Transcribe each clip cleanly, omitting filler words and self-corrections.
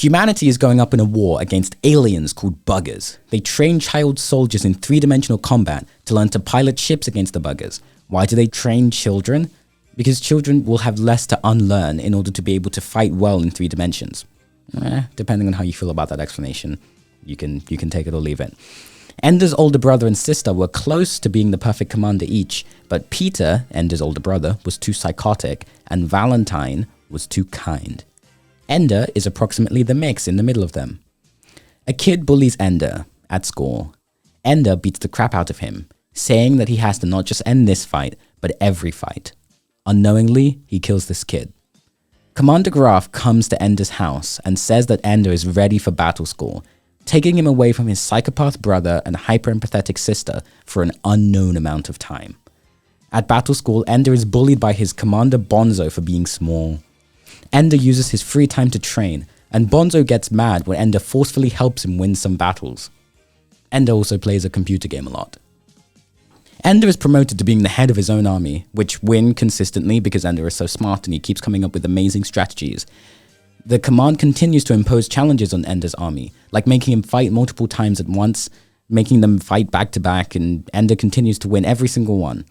Humanity is going up in a war against aliens called buggers. They train child soldiers in three-dimensional combat to learn to pilot ships against the buggers. Why do they train children? Because children will have less to unlearn in order to be able to fight well in 3 dimensions. Depending on how you feel about that explanation, you can take it or leave it. Ender's older brother and sister were close to being the perfect commander each, but Peter, Ender's older brother, was too psychotic, and Valentine was too kind. Ender is approximately the mix in the middle of them. A kid bullies Ender at school. Ender beats the crap out of him, saying that he has to not just end this fight, but every fight. Unknowingly, he kills this kid. Commander Graf comes to Ender's house and says that Ender is ready for battle school, taking him away from his psychopath brother and hyper-empathetic sister for an unknown amount of time. At battle school, Ender is bullied by his commander Bonzo for being small. Ender uses his free time to train, and Bonzo gets mad when Ender forcefully helps him win some battles. Ender also plays a computer game a lot. Ender is promoted to being the head of his own army, which win consistently because Ender is so smart and he keeps coming up with amazing strategies. The command continues to impose challenges on Ender's army, like making him fight multiple times at once, making them fight back to back, and Ender continues to win every single one.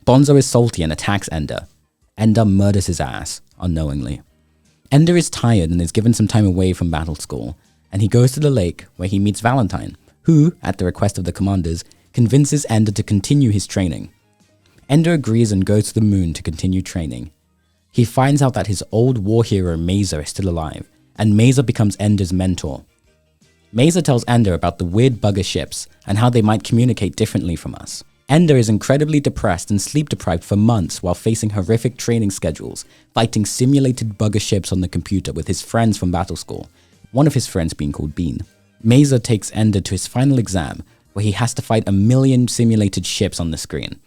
Bonzo is salty and attacks Ender. Ender murders his ass, unknowingly. Ender is tired and is given some time away from battle school, and he goes to the lake where he meets Valentine, who, at the request of the commanders, convinces Ender to continue his training. Ender agrees and goes to the moon to continue training. He finds out that his old war hero Mesa is still alive, and Mesa becomes Ender's mentor. Mesa tells Ender about the weird bugger ships and how they might communicate differently from us. Ender is incredibly depressed and sleep deprived for months while facing horrific training schedules, fighting simulated bugger ships on the computer with his friends from battle school, one of his friends being called Bean. Mesa takes Ender to his final exam, where he has to fight 1 million simulated ships on the screen.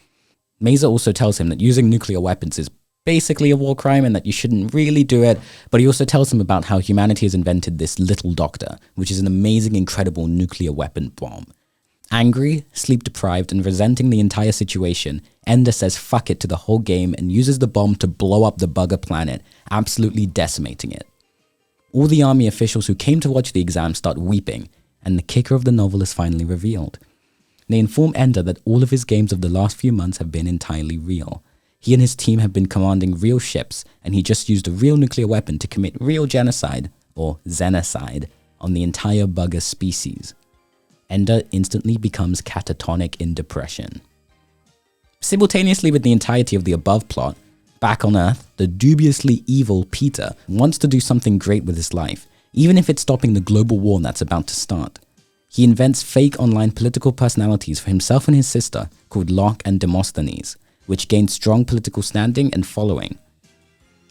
Mesa also tells him that using nuclear weapons is basically a war crime and that you shouldn't really do it, but he also tells him about how humanity has invented this little doctor, which is an amazing, incredible nuclear weapon bomb. Angry, sleep-deprived, and resenting the entire situation, Ender says fuck it to the whole game and uses the bomb to blow up the bugger planet, absolutely decimating it. All the army officials who came to watch the exam start weeping, and the kicker of the novel is finally revealed. They inform Ender that all of his games of the last few months have been entirely real. He and his team have been commanding real ships, and he just used a real nuclear weapon to commit real genocide, or Xenocide, on the entire bugger species. Ender instantly becomes catatonic in depression. Simultaneously with the entirety of the above plot, back on Earth, the dubiously evil Peter wants to do something great with his life, even if it's stopping the global war that's about to start. He invents fake online political personalities for himself and his sister called Locke and Demosthenes, which gained strong political standing and following.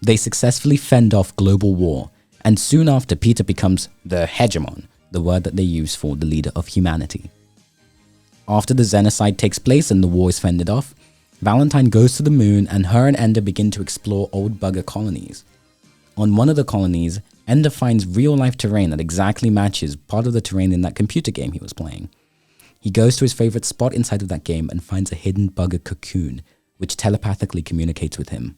They successfully fend off global war, and soon after Peter becomes the Hegemon, the word that they use for the leader of humanity. After the Xenocide takes place and the war is fended off, Valentine goes to the moon and her and Ender begin to explore old bugger colonies. On one of the colonies, Ender finds real-life terrain that exactly matches part of the terrain in that computer game he was playing. He goes to his favorite spot inside of that game and finds a hidden bugger cocoon, which telepathically communicates with him.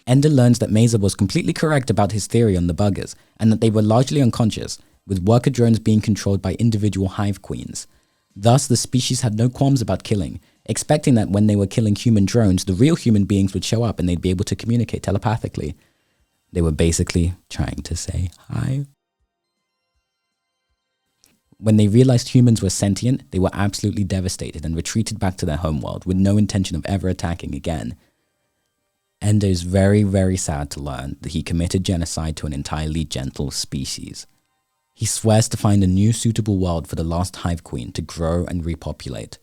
Ender learns that Mesa was completely correct about his theory on the buggers, and that they were largely unconscious, with worker drones being controlled by individual hive queens. Thus, the species had no qualms about killing, expecting that when they were killing human drones, the real human beings would show up and they'd be able to communicate telepathically. They were basically trying to say hi. When they realized humans were sentient, they were absolutely devastated and retreated back to their homeworld with no intention of ever attacking again. Ender is very, very sad to learn that he committed genocide to an entirely gentle species. He swears to find a new suitable world for the lost Hive Queen to grow and repopulate.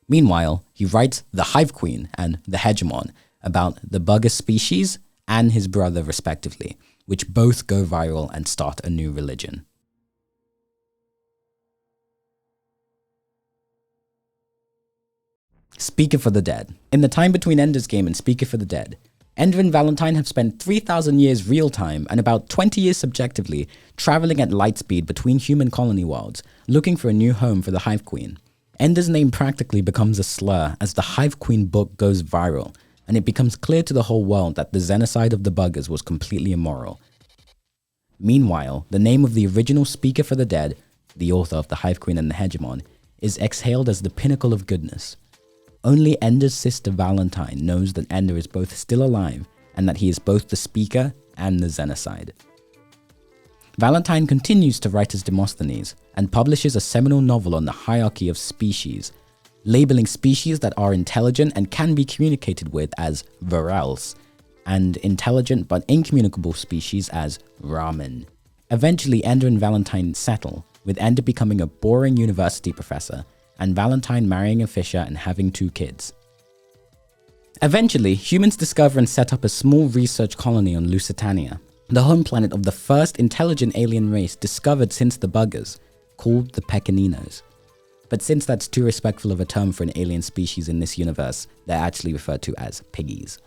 Meanwhile, he writes The Hive Queen and The Hegemon about the bugger species and his brother respectively, which both go viral and start a new religion. Speaker for the Dead. In the time between Ender's Game and Speaker for the Dead, Ender and Valentine have spent 3,000 years real time and about 20 years subjectively traveling at light speed between human colony worlds, looking for a new home for the Hive Queen. Ender's name practically becomes a slur as the Hive Queen book goes viral, and it becomes clear to the whole world that the Xenocide of the buggers was completely immoral. Meanwhile, the name of the original speaker for the dead, the author of The Hive Queen and the Hegemon, is exhaled as the pinnacle of goodness. Only Ender's sister Valentine knows that Ender is both still alive and that he is both the speaker and the Xenocide. Valentine continues to write as Demosthenes and publishes a seminal novel on the hierarchy of species, labeling species that are intelligent and can be communicated with as virals, and intelligent but incommunicable species as ramen. Eventually, Ender and Valentine settle, with Ender becoming a boring university professor, and Valentine marrying a fisher and having 2 kids. Eventually, humans discover and set up a small research colony on Lusitania, the home planet of the first intelligent alien race discovered since the Buggers, called the Pequeninos. But since that's too respectful of a term for an alien species in this universe, they're actually referred to as piggies.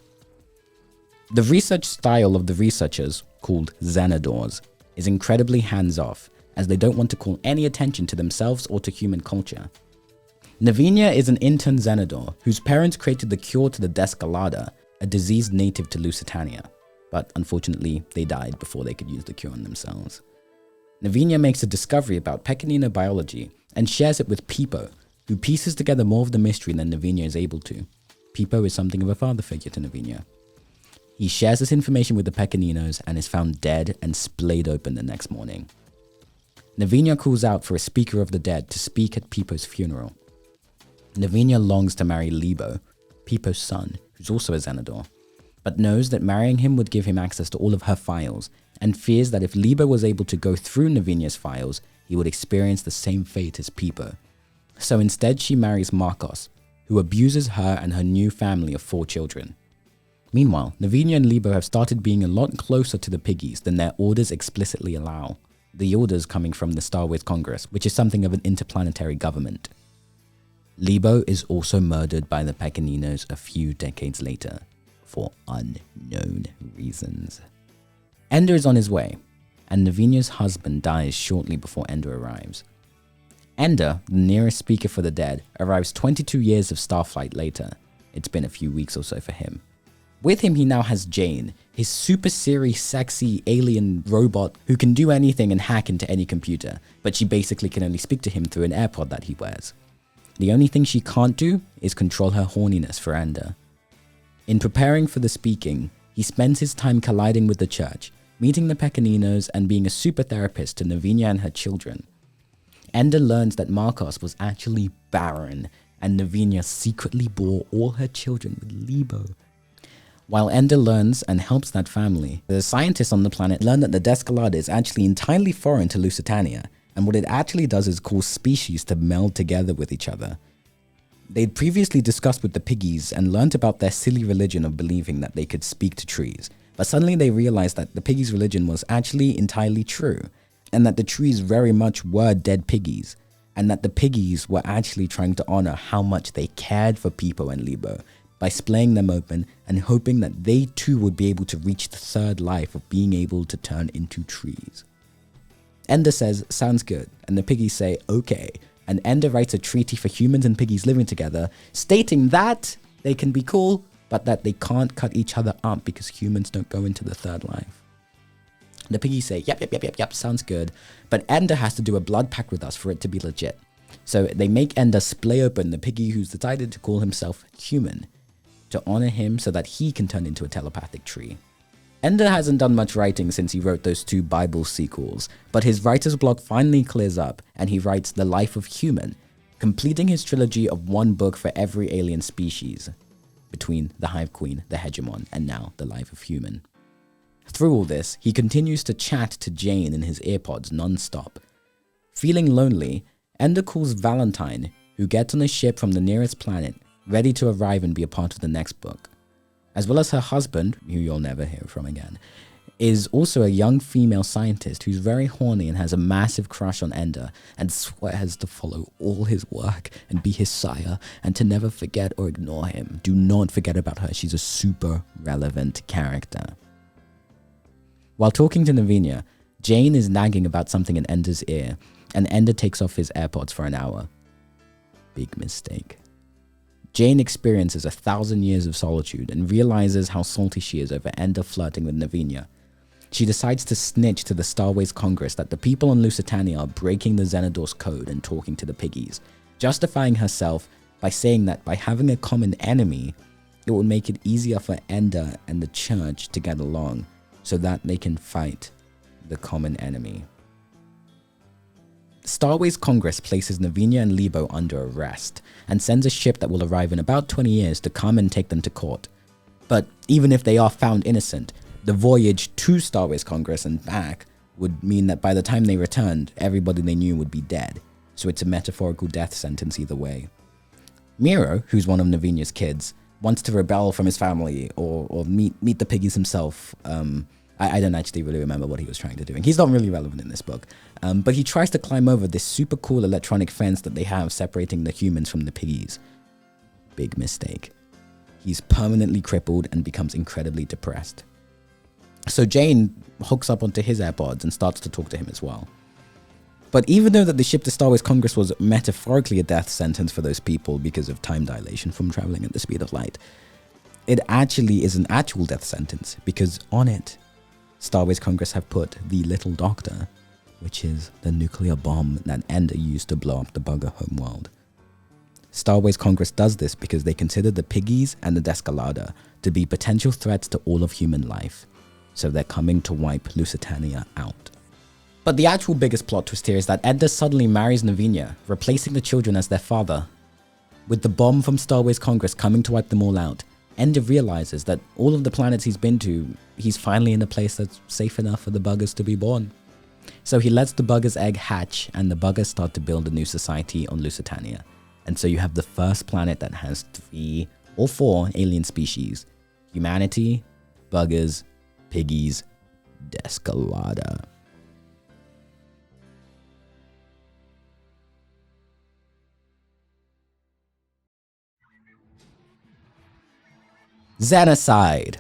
The research style of the researchers, called Xenodors, is incredibly hands-off, as they don't want to call any attention to themselves or to human culture. Navinia is an intern Xenodor whose parents created the cure to the Descalada, a disease native to Lusitania. But unfortunately, they died before they could use the cure on themselves. Navinia makes a discovery about Pequenino biology and shares it with Peepo, who pieces together more of the mystery than Navinia is able to. Peepo is something of a father figure to Navinia. He shares this information with the Pequeninos and is found dead and splayed open the next morning. Navinia calls out for a speaker of the dead to speak at Peepo's funeral. Navinia longs to marry Libo, Peepo's son, who's also a Xenodor, but knows that marrying him would give him access to all of her files, and fears that if Libo was able to go through Navinia's files, he would experience the same fate as Peepo. So instead she marries Marcos, who abuses her and her new family of 4 children. Meanwhile, Navinia and Libo have started being a lot closer to the piggies than their orders explicitly allow, the orders coming from the Star Wars Congress, which is something of an interplanetary government. Libo is also murdered by the Pequeninos a few decades later, for unknown reasons. Ender is on his way, and Navinia's husband dies shortly before Ender arrives. Ender, the nearest speaker for the dead, arrives 22 years of starflight later. It's been a few weeks or so for him. With him, he now has Jane, his super serious, sexy alien robot who can do anything and hack into any computer, but she basically can only speak to him through an AirPod that he wears. The only thing she can't do is control her horniness for Ender. In preparing for the speaking, he spends his time colliding with the church, meeting the Pequeninos and being a super therapist to Navinia and her children. Ender learns that Marcos was actually barren, and Navinia secretly bore all her children with Libo. While Ender learns and helps that family, the scientists on the planet learn that the Descalada is actually entirely foreign to Lusitania, and what it actually does is cause species to meld together with each other. They'd previously discussed with the piggies and learnt about their silly religion of believing that they could speak to trees, but suddenly they realized that the piggies' religion was actually entirely true, and that the trees very much were dead piggies, and that the piggies were actually trying to honor how much they cared for Peepo and Libo by splaying them open and hoping that they too would be able to reach the third life of being able to turn into trees. Ender says, "Sounds good," and the piggies say, "Okay," and Ender writes a treaty for humans and piggies living together, stating that they can be cool, but that they can't cut each other up because humans don't go into the third life. The piggies say, yep, sounds good, but Ender has to do a blood pact with us for it to be legit. So they make Ender splay open the piggy who's decided to call himself human, to honor him so that he can turn into a telepathic tree. Ender hasn't done much writing since he wrote those 2 Bible sequels, but his writer's block finally clears up and he writes The Life of Human, completing his trilogy of 1 book for every alien species, between the Hive Queen, the Hegemon, and now The Life of Human. Through all this, he continues to chat to Jane in his earpods non-stop. Feeling lonely, Ender calls Valentine, who gets on a ship from the nearest planet, ready to arrive and be a part of the next book. As well as her husband, who you'll never hear from again, is also a young female scientist who's very horny and has a massive crush on Ender and swears to follow all his work and be his sire and to never forget or ignore him. Do not forget about her. She's a super relevant character. While talking to Navinia, Jane is nagging about something in Ender's ear, and Ender takes off his AirPods for an hour. Big mistake. Jane experiences 1,000 years of solitude and realizes how salty she is over Ender flirting with Navinia. she decides to snitch to the Starways Congress that the people on Lusitania are breaking the Xenodor's code and talking to the piggies, justifying herself by saying that by having a common enemy, it would make it easier for Ender and the church to get along so that they can fight the common enemy. Starways Congress places Navinia and Lebo under arrest and sends a ship that will arrive in about 20 years to come and take them to court. But even if they are found innocent, the voyage to Starways Congress and back would mean that by the time they returned, everybody they knew would be dead. So it's a metaphorical death sentence either way. Miro, who's one of Navinia's kids, wants to rebel from his family or meet the piggies himself. I don't actually really remember what he was trying to do. And he's not really relevant in this book. But he tries to climb over this super cool electronic fence that they have separating the humans from the piggies. Big mistake. He's permanently crippled and becomes incredibly depressed. So Jane hooks up onto his AirPods and starts to talk to him as well. But even though that the ship to Starways Congress was metaphorically a death sentence for those people because of time dilation from traveling at the speed of light, it actually is an actual death sentence because on it, Starways Congress have put the Little Doctor, which is the nuclear bomb that Ender used to blow up the bugger homeworld. Starways Congress does this because they consider the piggies and the Descalada to be potential threats to all of human life, so they're coming to wipe Lusitania out. But the actual biggest plot twist here is that Ender suddenly marries Navinia, replacing the children as their father. With the bomb from Starways Congress coming to wipe them all out, Ender realizes that all of the planets he's been to, he's finally in a place that's safe enough for the buggers to be born. So he lets the bugger's egg hatch and the buggers start to build a new society on Lusitania. And so you have the first planet that has 3 or 4 alien species: humanity, buggers, piggies, Descalada. Xenocide.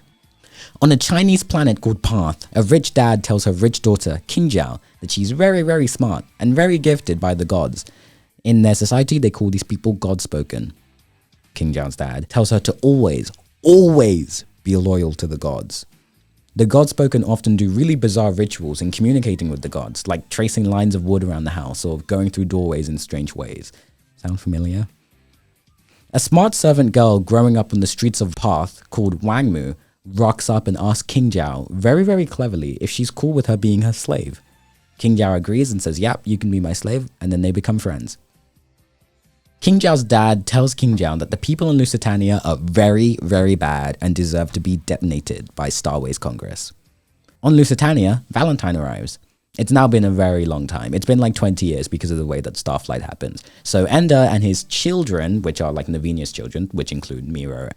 On a Chinese planet called Path, a rich dad tells her rich daughter, King Jiao, that she's very, very smart and very gifted by the gods. In their society, they call these people God-spoken. King Jiao's dad tells her to always, always be loyal to the gods. The God-spoken often do really bizarre rituals in communicating with the gods, like tracing lines of wood around the house or going through doorways in strange ways. Sound familiar? A smart servant girl growing up on the streets of Path called Wang Mu rocks up and asks King Jiao very, very cleverly if she's cool with her being her slave. King Jiao agrees and says, yep, you can be my slave, and then they become friends. King Jiao's dad tells King Jiao that the people in Lusitania are very, very bad and deserve to be detonated by Starways Congress. On Lusitania, Valentine arrives. It's now been a very long time. It's been like 20 years because of the way that Starflight happens. So Ender and his children, which are like Navinia's children, which include Miro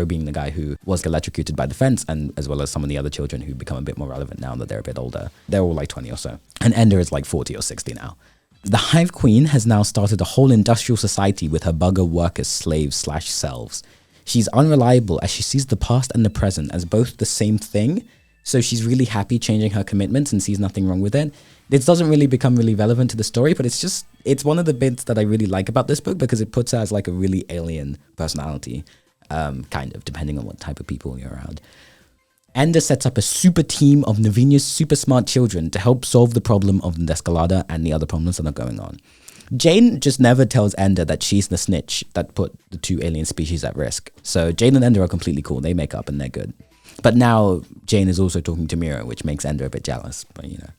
being the guy who was electrocuted by the fence, and as well as some of the other children who become a bit more relevant now that they're a bit older. They're all like 20 or so. And Ender is like 40 or 60 now. The Hive Queen has now started a whole industrial society with her bugger workers, slaves / selves. She's unreliable as she sees the past and the present as both the same thing. So she's really happy changing her commitments and sees nothing wrong with it. This doesn't really become really relevant to the story, but it's one of the bits that I really like about this book because it puts her as like a really alien personality, kind of, depending on what type of people you're around. Ender sets up a super team of Navinia's super smart children to help solve the problem of the Descalada and the other problems that are going on. Jane just never tells Ender that she's the snitch that put the 2 alien species at risk. So Jane and Ender are completely cool. They make up and they're good. But now Jane is also talking to Miro, which makes Ender a bit jealous, but you know.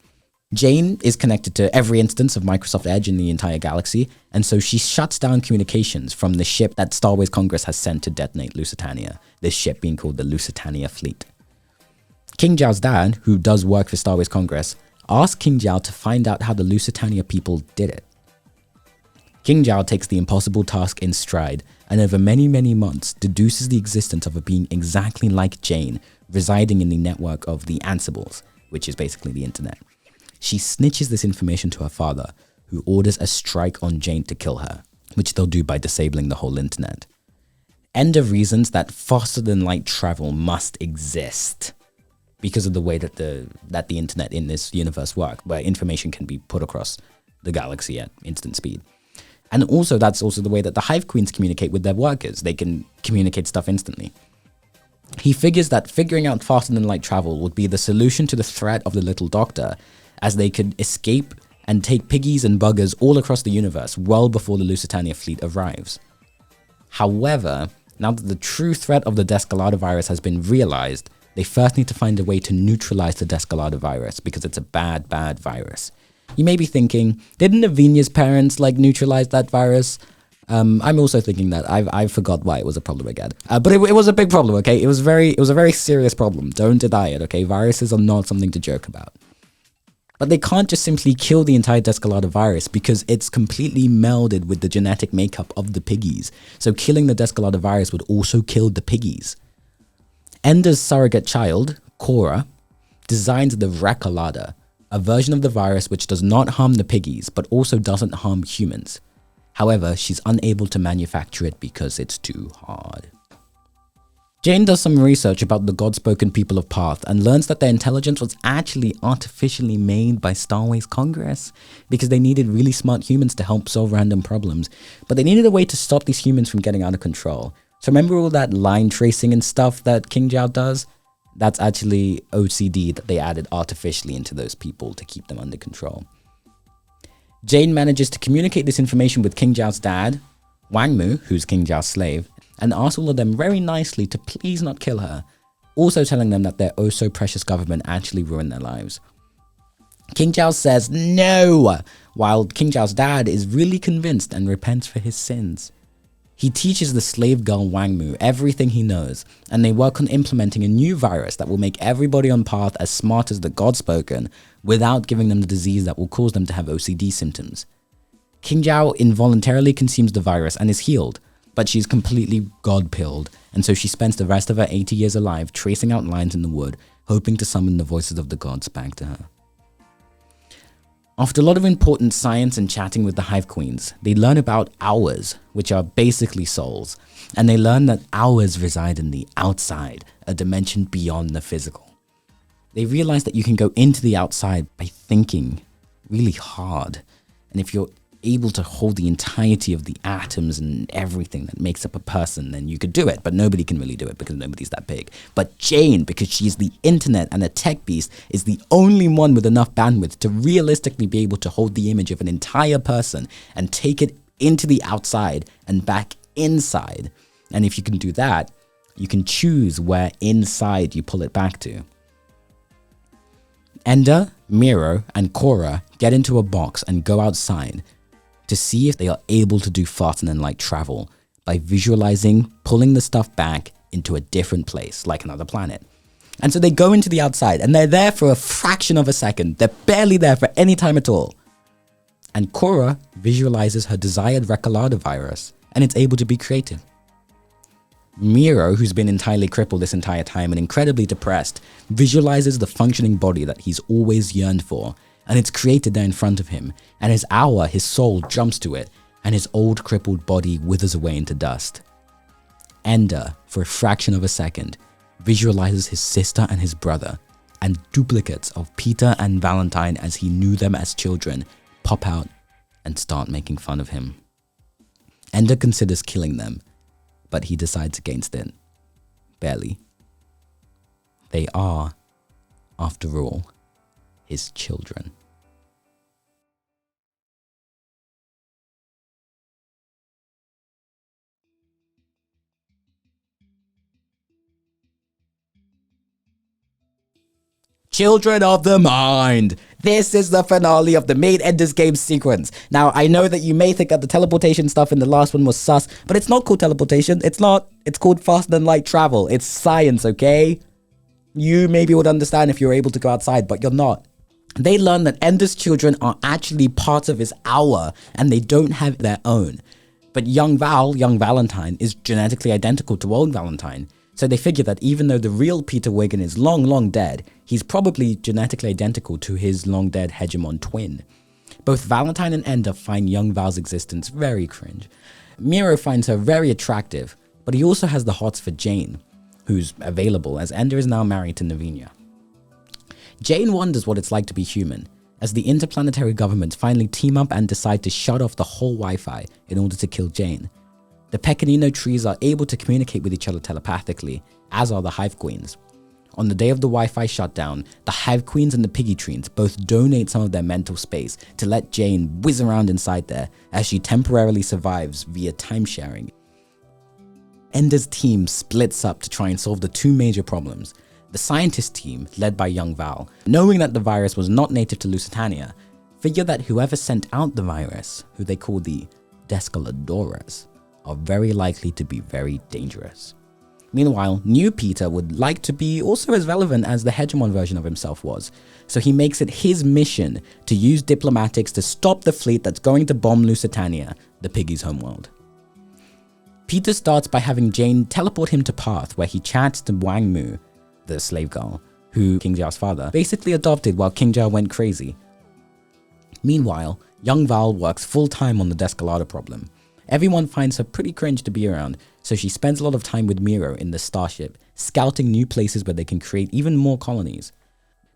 Jane is connected to every instance of Microsoft Edge in the entire galaxy, and so she shuts down communications from the ship that Starways Congress has sent to detonate Lusitania, this ship being called the Lusitania Fleet. King Jiao's dad, who does work for Starways Congress, asks King Jiao to find out how the Lusitania people did it. King Jiao takes the impossible task in stride, and over many, many months deduces the existence of a being exactly like Jane, residing in the network of the Ansibles, which is basically the internet. She snitches this information to her father, who orders a strike on Jane to kill her, which they'll do by disabling the whole internet. Ender reasons that faster than light travel must exist because of the way that the internet in this universe works, where information can be put across the galaxy at instant speed. And also, that's also the way that the Hive Queens communicate with their workers. They can communicate stuff instantly. He figures that figuring out faster than light travel would be the solution to the threat of the little doctor, as they could escape and take piggies and buggers all across the universe well before the Lusitania fleet arrives. However, now that the true threat of the Descalado virus has been realized, they first need to find a way to neutralize the Descalado virus because it's a bad, bad virus. You may be thinking, didn't Navinia's parents neutralize that virus? I'm also thinking that. I forgot why it was a problem again. But it was a big problem, okay? It was a very serious problem. Don't deny it, okay? Viruses are not something to joke about. But they can't just simply kill the entire Descalado virus because it's completely melded with the genetic makeup of the piggies. So killing the Descalado virus would also kill the piggies. Ender's surrogate child, Cora, designs the Recolada, a version of the virus which does not harm the piggies, but also doesn't harm humans. However, she's unable to manufacture it because it's too hard. Jane does some research about the God-spoken people of Path and learns that their intelligence was actually artificially made by Starways Congress because they needed really smart humans to help solve random problems, but they needed a way to stop these humans from getting out of control. So remember all that line tracing and stuff that King Zhao does? That's actually OCD that they added artificially into those people to keep them under control. Jane manages to communicate this information with King Zhao's dad, Wang Mu, who's King Zhao's slave, and asks all of them very nicely to please not kill her, also telling them that their oh-so-precious government actually ruined their lives. King Zhao says no, while King Zhao's dad is really convinced and repents for his sins. He teaches the slave girl Wang Mu everything he knows, and they work on implementing a new virus that will make everybody on Path as smart as the God-spoken without giving them the disease that will cause them to have OCD symptoms. King Zhao involuntarily consumes the virus and is healed, but she's completely God-pilled, and so she spends the rest of her 80 years alive tracing out lines in the wood, hoping to summon the voices of the gods back to her. After a lot of important science and chatting with the Hive Queens, they learn about Hours, which are basically souls, and they learn that Hours reside in the outside, a dimension beyond the physical. They realize that you can go into the outside by thinking really hard, and if you're able to hold the entirety of the atoms and everything that makes up a person, then you could do it, but nobody can really do it because nobody's that big. But Jane, because she's the internet and a tech beast, is the only one with enough bandwidth to realistically be able to hold the image of an entire person and take it into the outside and back inside. And if you can do that, you can choose where inside you pull it back to. Ender, Miro, and Cora get into a box and go outside to see if they are able to do faster than light travel by visualizing pulling the stuff back into a different place, like another planet. And so they go into the outside and they're there for a fraction of a second. They're barely there for any time at all. And Cora visualizes her desired Recolada virus and it's able to be created. Miro, who's been entirely crippled this entire time and incredibly depressed, visualizes the functioning body that he's always yearned for, and it's created there in front of him, and his hour, his soul, jumps to it, and his old crippled body withers away into dust. Ender, for a fraction of a second, visualizes his sister and his brother, and duplicates of Peter and Valentine as he knew them as children pop out and start making fun of him. Ender considers killing them, but he decides against it. Barely. They are, after all, his children. Children of the Mind! This is the finale of the main Ender's Game sequence. Now, I know that you may think that the teleportation stuff in the last one was sus, but it's not called teleportation. It's not. It's called faster than light travel. It's science, okay? You maybe would understand if you were able to go outside, but you're not. They learn that Ender's children are actually part of his hour, and they don't have their own. But young Valentine, is genetically identical to old Valentine. So they figure that even though the real Peter Wiggin is long dead, he's probably genetically identical to his long dead Hegemon twin. Both Valentine and Ender find young Val's existence very cringe. Miro finds her very attractive, but he also has the hots for Jane, who's available as Ender is now married to Navinia. Jane wonders what it's like to be human, as the interplanetary governments finally team up and decide to shut off the whole Wi-Fi in order to kill Jane. The Pecanino trees are able to communicate with each other telepathically, as are the Hive Queens. On the day of the Wi-Fi shutdown, the Hive Queens and the Piggy Trees both donate some of their mental space to let Jane whiz around inside there as she temporarily survives via time sharing. Ender's team splits up to try and solve the two major problems. The scientist team, led by young Val, knowing that the virus was not native to Lusitania, figure that whoever sent out the virus, who they call the Descaladoras, are very likely to be very dangerous. Meanwhile, new Peter would like to be also as relevant as the Hegemon version of himself was, so he makes it his mission to use diplomatics to stop the fleet that's going to bomb Lusitania, the Piggies' homeworld. Peter starts by having Jane teleport him to Path, where he chats to Wang Mu, the slave girl, who King Jiao's father basically adopted while King Jiao went crazy. Meanwhile, young Val works full-time on the Descalada problem. Everyone finds her pretty cringe to be around, so she spends a lot of time with Miro in the starship, scouting new places where they can create even more colonies.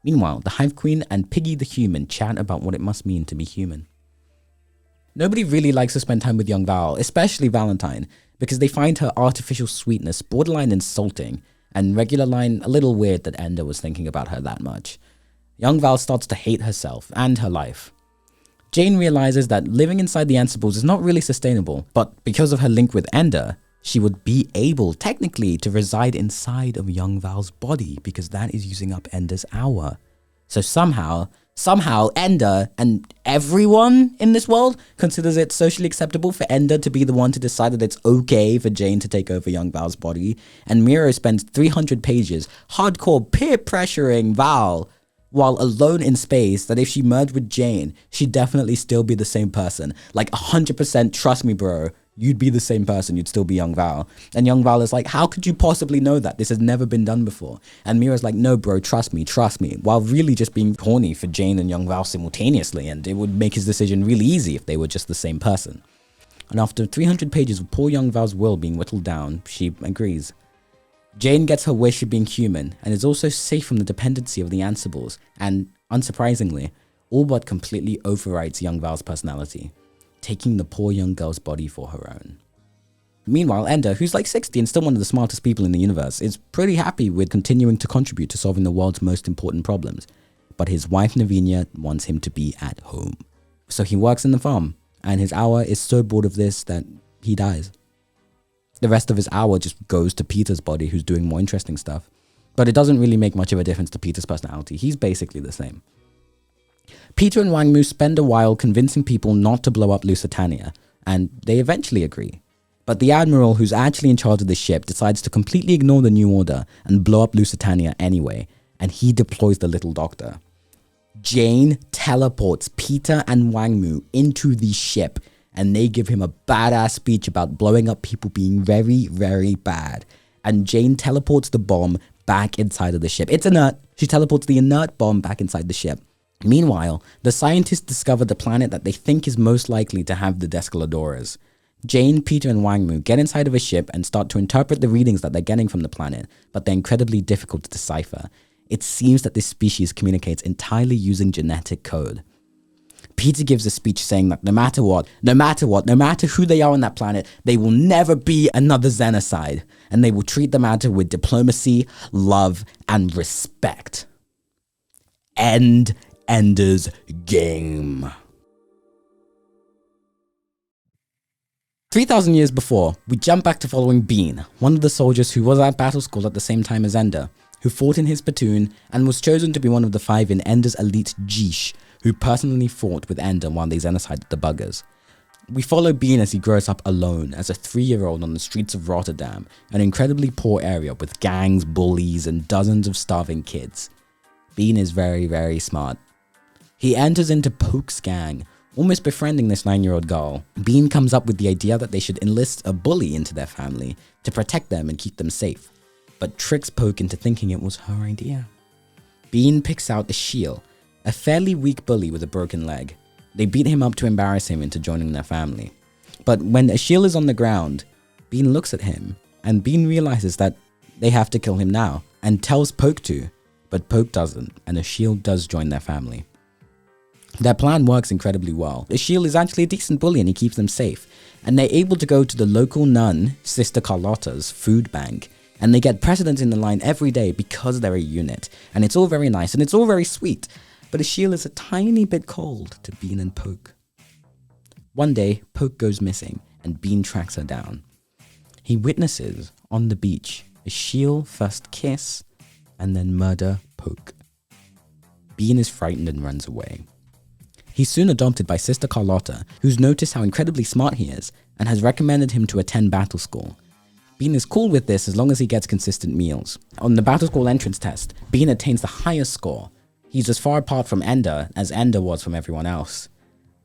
Meanwhile, the Hive Queen and Piggy the Human chat about what it must mean to be human. Nobody really likes to spend time with young Val, especially Valentine, because they find her artificial sweetness borderline insulting, and regular line a little weird that Ender was thinking about her that much. Young Val starts to hate herself and her life. Jane realizes that living inside the Ansibles is not really sustainable, but because of her link with Ender, she would be able, technically, to reside inside of young Val's body because that is using up Ender's hour. So somehow, Ender and everyone in this world considers it socially acceptable for Ender to be the one to decide that it's okay for Jane to take over young Val's body, and Miro spends 300 pages hardcore peer pressuring Val while alone in space that if she merged with Jane, she'd definitely still be the same person. Like 100%, trust me bro, you'd be the same person, you'd still be young Val. And young Val is like, how could you possibly know that? This has never been done before. And Mira's like, no bro, trust me, while really just being horny for Jane and young Val simultaneously, and it would make his decision really easy if they were just the same person. And after 300 pages of poor young Val's will being whittled down, she agrees. Jane gets her wish of being human and is also safe from the dependency of the Ansibles, and, unsurprisingly, all but completely overwrites young Val's personality, taking the poor young girl's body for her own. Meanwhile, Ender, who's like 60 and still one of the smartest people in the universe, is pretty happy with continuing to contribute to solving the world's most important problems, but his wife Navinia wants him to be at home. So he works in the farm, and his hour is so bored of this that he dies. The rest of his hour just goes to Peter's body, who's doing more interesting stuff. But it doesn't really make much of a difference to Peter's personality. He's basically the same. Peter and Wang Mu spend a while convincing people not to blow up Lusitania, and they eventually agree. But the Admiral, who's actually in charge of the ship, decides to completely ignore the New Order and blow up Lusitania anyway, and he deploys the Little Doctor. Jane teleports Peter and Wang Mu into the ship, and they give him a badass speech about blowing up people being very, very bad. And Jane teleports the bomb back inside of the ship. It's inert. She teleports the inert bomb back inside the ship. Meanwhile, the scientists discover the planet that they think is most likely to have the Descaladoras. Jane, Peter, and Wang Mu get inside of a ship and start to interpret the readings that they're getting from the planet, but they're incredibly difficult to decipher. It seems that this species communicates entirely using genetic code. Peter gives a speech saying that no matter who they are on that planet, they will never be another Xenocide, and they will treat the matter with diplomacy, love, and respect. End Ender's game. 3,000 years before, we jump back to following Bean, one of the soldiers who was at battle school at the same time as Ender, who fought in his platoon and was chosen to be one of the 5 in Ender's elite Geesh, who personally fought with Ender while they genocided the buggers. We follow Bean as he grows up alone as a 3-year-old on the streets of Rotterdam, an incredibly poor area with gangs, bullies, and dozens of starving kids. Bean is very, very smart. He enters into Poke's gang, almost befriending this 9-year-old girl. Bean comes up with the idea that they should enlist a bully into their family to protect them and keep them safe, but tricks Poke into thinking it was her idea. Bean picks out Ashiel, a fairly weak bully with a broken leg. They beat him up to embarrass him into joining their family. But when Ashiel is on the ground, Bean looks at him, and Bean realizes that they have to kill him now, and tells Poke to, but Poke doesn't, and Ashiel does join their family. Their plan works incredibly well. Exile is actually a decent bully and he keeps them safe. And they're able to go to the local nun, Sister Carlotta's food bank, and they get precedence in the line every day because they're a unit. And it's all very nice and it's all very sweet. But Exile is a tiny bit cold to Bean and Poke. One day, Poke goes missing and Bean tracks her down. He witnesses on the beach Exile first kiss and then murder Poke. Bean is frightened and runs away. He's soon adopted by Sister Carlotta, who's noticed how incredibly smart he is and has recommended him to attend battle school. Bean is cool with this as long as he gets consistent meals. On the battle school entrance test, Bean attains the highest score. He's as far apart from Ender as Ender was from everyone else.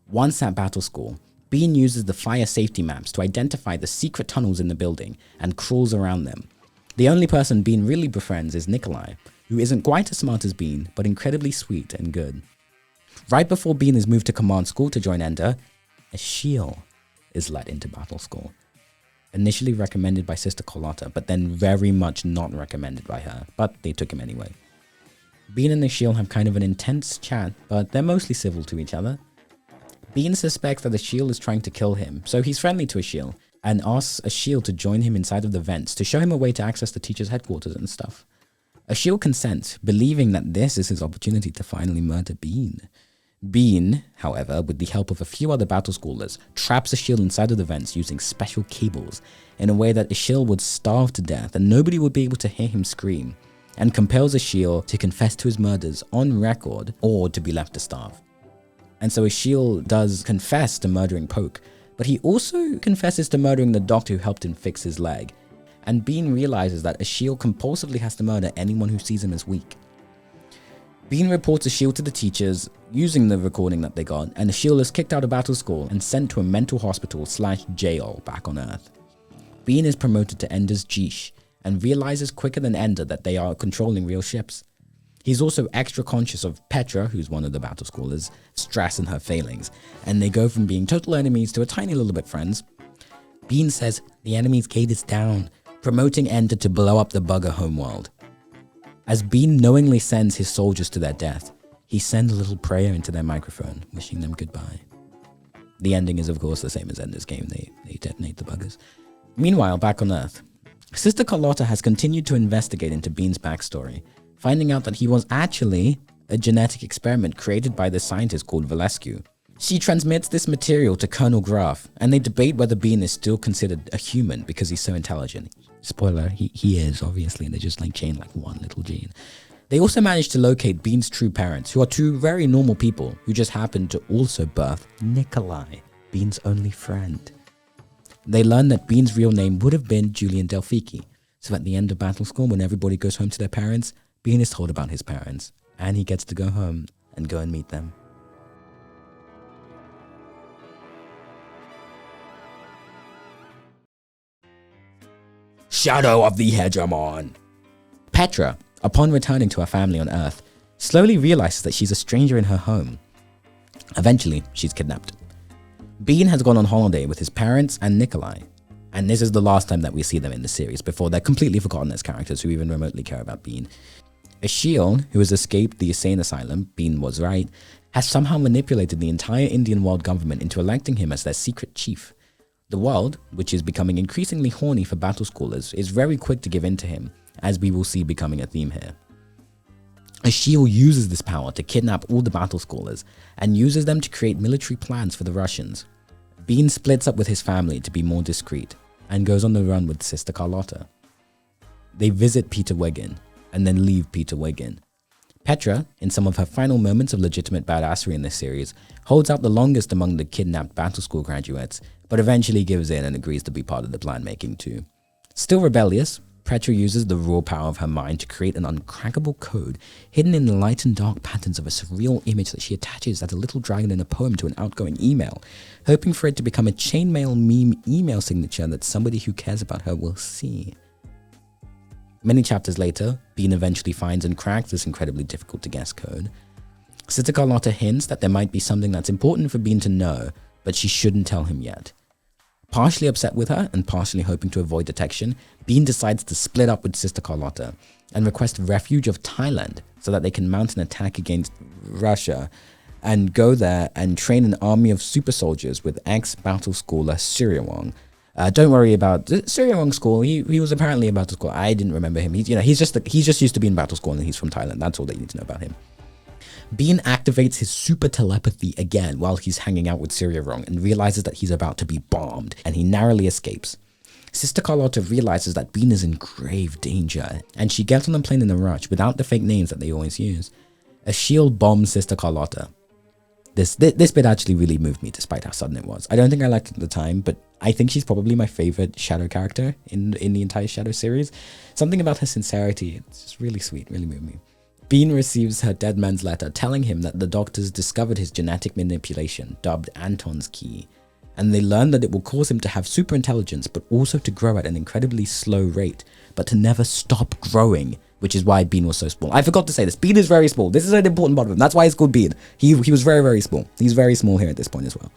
Once at battle school, Bean uses the fire safety maps to identify the secret tunnels in the building and crawls around them. The only person Bean really befriends is Nikolai, who isn't quite as smart as Bean, but incredibly sweet and good. Right before Bean is moved to command school to join Ender, Exile is let into battle school. Initially recommended by Sister Carlotta, but then very much not recommended by her, but they took him anyway. Bean and Exile have kind of an intense chat, but they're mostly civil to each other. Bean suspects that Exile is trying to kill him, so he's friendly to Exile and asks Exile to join him inside of the vents to show him a way to access the teacher's headquarters and stuff. Exile consents, believing that this is his opportunity to finally murder Bean. Bean, however, with the help of a few other battle schoolers, traps Exile inside of the vents using special cables in a way that Exile would starve to death and nobody would be able to hear him scream, and compels Exile to confess to his murders on record or to be left to starve. And so Exile does confess to murdering Poke, but he also confesses to murdering the doctor who helped him fix his leg. And Bean realizes that Exile compulsively has to murder anyone who sees him as weak. Bean reports Exile to the teachers using the recording that they got, and Exile is kicked out of battle school and sent to a mental hospital/jail back on Earth. Bean is promoted to Ender's Geesh and realizes quicker than Ender that they are controlling real ships. He's also extra conscious of Petra, who's one of the battle schoolers, stress and her failings, and they go from being total enemies to a tiny little bit friends. Bean says the enemy's gate is down, promoting Ender to blow up the bugger homeworld. As Bean knowingly sends his soldiers to their death, he sends a little prayer into their microphone, wishing them goodbye. The ending is of course the same as Ender's game, they detonate the buggers. Meanwhile, back on Earth, Sister Carlotta has continued to investigate into Bean's backstory, finding out that he was actually a genetic experiment created by this scientist called Valescu. She transmits this material to Colonel Graf, and they debate whether Bean is still considered a human because he's so intelligent. Spoiler, he is, obviously, and they just chain one little gene. They also managed to locate Bean's true parents, who are two very normal people who just happened to also birth Nikolai, Bean's only friend. They learn that Bean's real name would have been Julian Delphiki, so at the end of battle school, when everybody goes home to their parents, Bean is told about his parents, and he gets to go home and go and meet them. Shadow of the Hegemon. Petra, upon returning to her family on Earth, slowly realizes that she's a stranger in her home. Eventually, she's kidnapped. Bean has gone on holiday with his parents and Nikolai, and this is the last time that we see them in the series before they're completely forgotten as characters who even remotely care about Bean. Exile, who has escaped the insane asylum, Bean was right, has somehow manipulated the entire Indian world government into electing him as their secret chief. The world, which is becoming increasingly horny for battle schoolers, is very quick to give in to him, as we will see becoming a theme here. Exile uses this power to kidnap all the battle schoolers, and uses them to create military plans for the Russians. Bean splits up with his family to be more discreet, and goes on the run with Sister Carlotta. They visit Peter Wiggin, and then leave Peter Wiggin. Petra, in some of her final moments of legitimate badassery in this series, holds out the longest among the kidnapped battle school graduates, but eventually gives in and agrees to be part of the plan making too. Still rebellious, Petra uses the raw power of her mind to create an uncrackable code hidden in the light and dark patterns of a surreal image that she attaches as a little dragon in a poem to an outgoing email, hoping for it to become a chainmail meme email signature that somebody who cares about her will see. Many chapters later, Bean eventually finds and cracks this incredibly difficult to guess code. Sister Carlotta hints that there might be something that's important for Bean to know, but she shouldn't tell him yet. Partially upset with her and partially hoping to avoid detection, Bean decides to split up with Sister Carlotta and request refuge of Thailand so that they can mount an attack against Russia and go there and train an army of super soldiers with ex-battle schooler Suryawong. Don't worry about Suryawong's school. He was apparently a battle school. I didn't remember him. He's just used to being battle school and he's from Thailand. That's all that you need to know about him. Bean activates his super telepathy again while he's hanging out with Suryawong and realizes that he's about to be bombed, and he narrowly escapes. Sister Carlotta realizes that Bean is in grave danger, and she gets on a plane in a rush without the fake names that they always use. A shield bombs Sister Carlotta. This bit actually really moved me despite how sudden it was. I don't think I liked it at the time, but I think she's probably my favorite Shadow character in the entire Shadow series. Something about her sincerity, it's just really sweet, really moved me. Bean receives her dead man's letter telling him that the doctors discovered his genetic manipulation, dubbed Anton's Key, and they learn that it will cause him to have super intelligence, but also to grow at an incredibly slow rate, but to never stop growing, which is why Bean was so small. I forgot to say this. Bean is very small. This is an important part of him. That's why it's called Bean. He was very, very small. He's very small here at this point as well.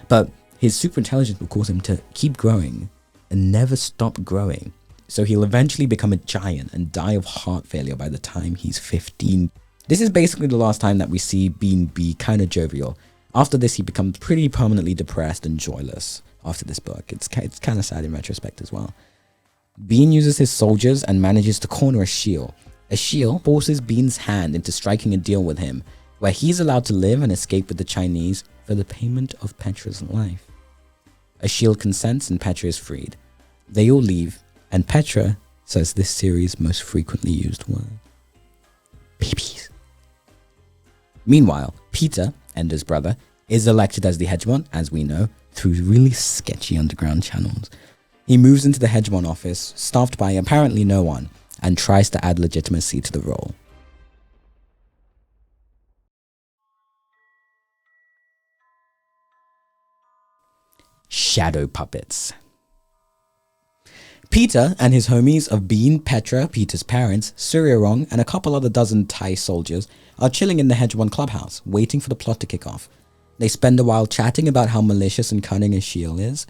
But his super intelligence will cause him to keep growing and never stop growing. So he'll eventually become a giant and die of heart failure by the time he's 15. This is basically the last time that we see Bean be kind of jovial. After this, he becomes pretty permanently depressed and joyless after this book. It's kind of sad in retrospect as well. Bean uses his soldiers and manages to corner Ashiel. Ashiel forces Bean's hand into striking a deal with him, where he's allowed to live and escape with the Chinese for the payment of Petra's life. Ashiel consents and Petra is freed. They all leave, and Petra says this series' most frequently used word: babies. Meanwhile, Peter, Ender's brother, is elected as the Hegemon, as we know, through really sketchy underground channels. He moves into the Hegemon office, staffed by apparently no one, and tries to add legitimacy to the role. Shadow puppets. Peter and his homies of Bean, Petra, Peter's parents, Suryawong, and a couple other dozen Thai soldiers are chilling in the Hegemon clubhouse, waiting for the plot to kick off. They spend a while chatting about how malicious and cunning Ashiel is.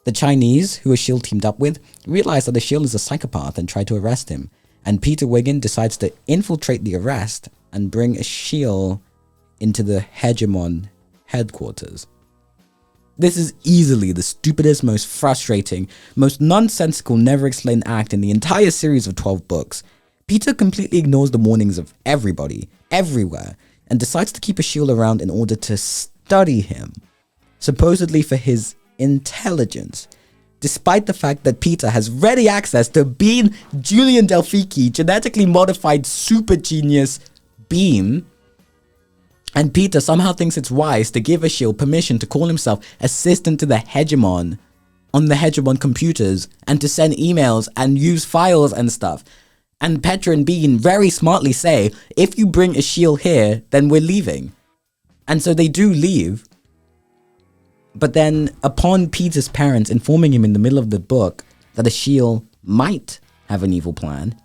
The Chinese, who Ashiel teamed up with, realize that Ashiel is a psychopath and try to arrest him, and Peter Wiggin decides to infiltrate the arrest and bring Ashiel into the Hegemon headquarters. This is easily the stupidest, most frustrating, most nonsensical, never explained act in the entire series of 12 books. Peter completely ignores the warnings of everybody, everywhere, and decides to keep Ashiel around in order to study him, supposedly for his intelligence, despite the fact that Peter has ready access to Bean Julian Delphiki, genetically modified super genius Bean. And Peter somehow thinks it's wise to give Ashiel permission to call himself assistant to the Hegemon on the Hegemon computers and to send emails and use files and stuff. And Petra and Bean very smartly say, if you bring Ashiel here, then we're leaving. And so they do leave. But then upon Peter's parents informing him in the middle of the book that Ashiel might have an evil plan,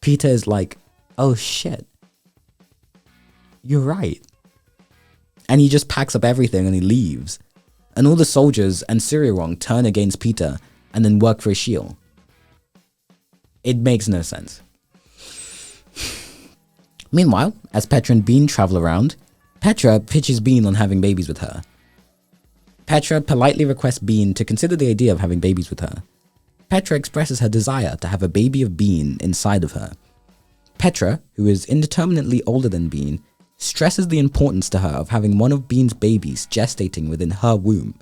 Peter is like, oh shit. You're right. And he just packs up everything and he leaves. And all the soldiers and Suryawong turn against Peter and then work for Ashiel. It makes no sense. Meanwhile, as Petra and Bean travel around, Petra pitches Bean on having babies with her. Petra politely requests Bean to consider the idea of having babies with her. Petra expresses her desire to have a baby of Bean inside of her. Petra, who is indeterminately older than Bean, stresses the importance to her of having one of Bean's babies gestating within her womb.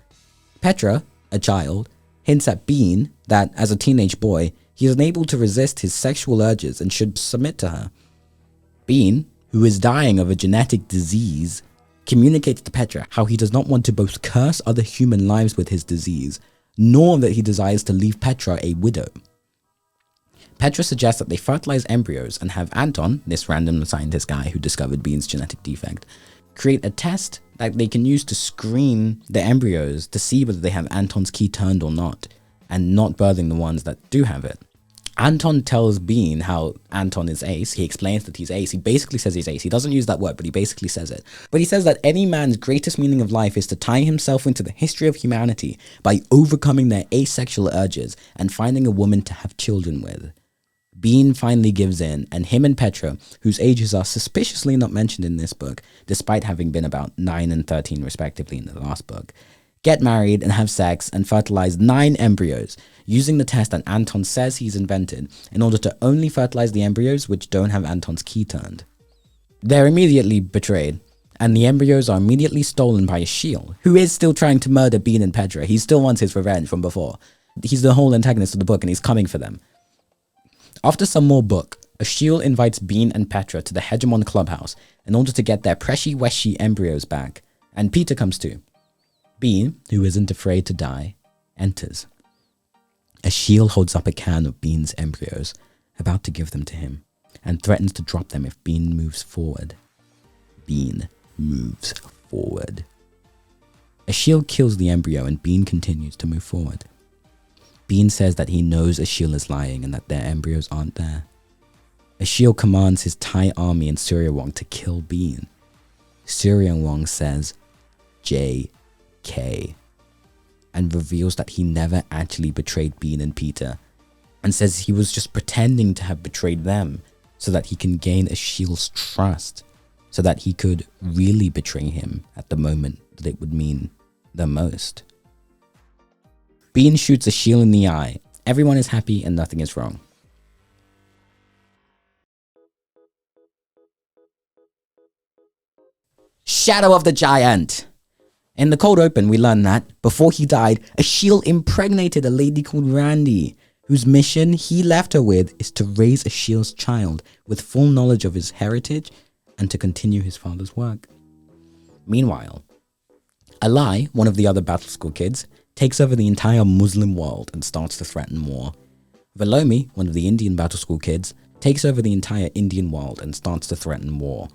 Petra, a child, hints at Bean that, as a teenage boy, he is unable to resist his sexual urges and should submit to her. Bean, who is dying of a genetic disease, communicates to Petra how he does not want to both curse other human lives with his disease, nor that he desires to leave Petra a widow. Petra suggests that they fertilize embryos and have Anton, this random scientist guy who discovered Bean's genetic defect, create a test that they can use to screen the embryos to see whether they have Anton's key turned or not, and not birthing the ones that do have it. Anton tells Bean how Anton is ace. He explains that he's ace. He basically says he's ace. He doesn't use that word, but he basically says it. But he says that any man's greatest meaning of life is to tie himself into the history of humanity by overcoming their asexual urges and finding a woman to have children with. Bean finally gives in, and him and Petra, whose ages are suspiciously not mentioned in this book, despite having been about 9 and 13 respectively in the last book, get married and have sex and fertilize 9 embryos, using the test that Anton says he's invented in order to only fertilize the embryos which don't have Anton's key turned. They're immediately betrayed, and the embryos are immediately stolen by Exile, who is still trying to murder Bean and Petra. He still wants his revenge from before. He's the whole antagonist of the book and he's coming for them. After some more book, Exile invites Bean and Petra to the Hegemon clubhouse in order to get their preshy-weshy embryos back, and Peter comes too. Bean, who isn't afraid to die, enters. Exile holds up a can of Bean's embryos, about to give them to him, and threatens to drop them if Bean moves forward. Bean moves forward. Exile kills the embryo and Bean continues to move forward. Bean says that he knows Exile is lying and that their embryos aren't there. Exile commands his Thai army and Surya Wong to kill Bean. Surya Wong says, JK, and reveals that he never actually betrayed Bean and Peter, and says he was just pretending to have betrayed them so that he can gain Exile's trust, so that he could really betray him at the moment that it would mean the most. Bean shoots Exile in the eye. Everyone is happy and nothing is wrong. Shadow of the Giant! In the cold open, we learn that, before he died, Exile impregnated a lady called Randy, whose mission he left her with is to raise Exile's child with full knowledge of his heritage and to continue his father's work. Meanwhile, Alai, one of the other battle school kids, takes over the entire Muslim world and starts to threaten war. Velomi, one of the Indian battle school kids, takes over the entire Indian world and starts to threaten war.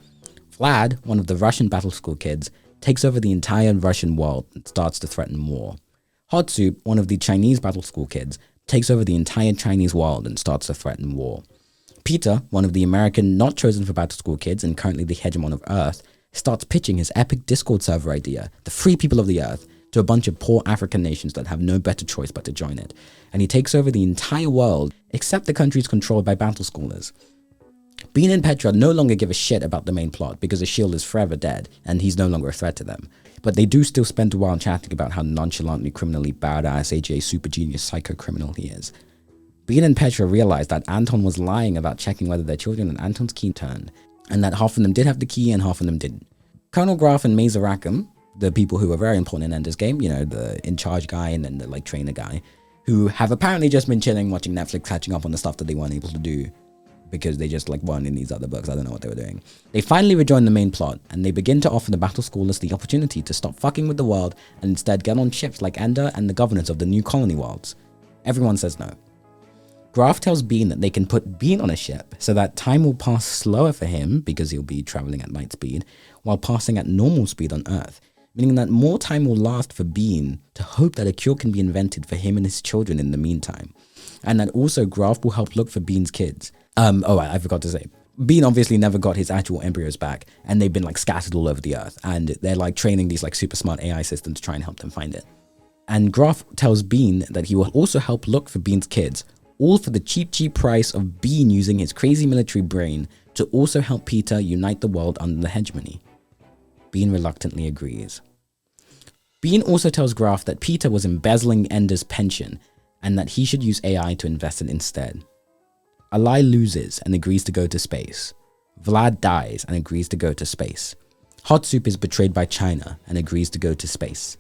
Vlad, one of the Russian battle school kids, takes over the entire Russian world and starts to threaten war. Hot Soup, one of the Chinese battle school kids, takes over the entire Chinese world and starts to threaten war. Peter, one of the American not chosen for battle school kids and currently the hegemon of Earth, starts pitching his epic Discord server idea, the free people of the Earth, to a bunch of poor African nations that have no better choice but to join it. And he takes over the entire world, except the countries controlled by battle schoolers. Bean and Petra no longer give a shit about the main plot because Exile is forever dead and he's no longer a threat to them. But they do still spend a while chatting about how nonchalantly criminally badass AJ super genius psycho criminal he is. Bean and Petra realize that Anton was lying about checking whether their children and Anton's key turned, and that half of them did have the key and half of them didn't. Colonel Graf and Mazer Rackham, the people who were very important in Ender's game, you know, the in-charge guy and then the like trainer guy, who have apparently just been chilling, watching Netflix, catching up on the stuff that they weren't able to do because they just like weren't in these other books. I don't know what they were doing. They finally rejoin the main plot and they begin to offer the battle schoolers the opportunity to stop fucking with the world and instead get on ships like Ender and the governors of the new colony worlds. Everyone says no. Graf tells Bean that they can put Bean on a ship so that time will pass slower for him because he'll be traveling at light speed while passing at normal speed on Earth, meaning that more time will last for Bean to hope that a cure can be invented for him and his children in the meantime. And that also Graf will help look for Bean's kids. I forgot to say. Bean obviously never got his actual embryos back and they've been like scattered all over the Earth and they're like training these like super smart AI systems to try and help them find it. And Graf tells Bean that he will also help look for Bean's kids, all for the cheap price of Bean using his crazy military brain to also help Peter unite the world under the hegemony. Bean reluctantly agrees. Bean also tells Graf that Peter was embezzling Ender's pension and that he should use AI to invest it instead. Alai loses and agrees to go to space. Vlad dies and agrees to go to space. Hot Soup is betrayed by China and agrees to go to space.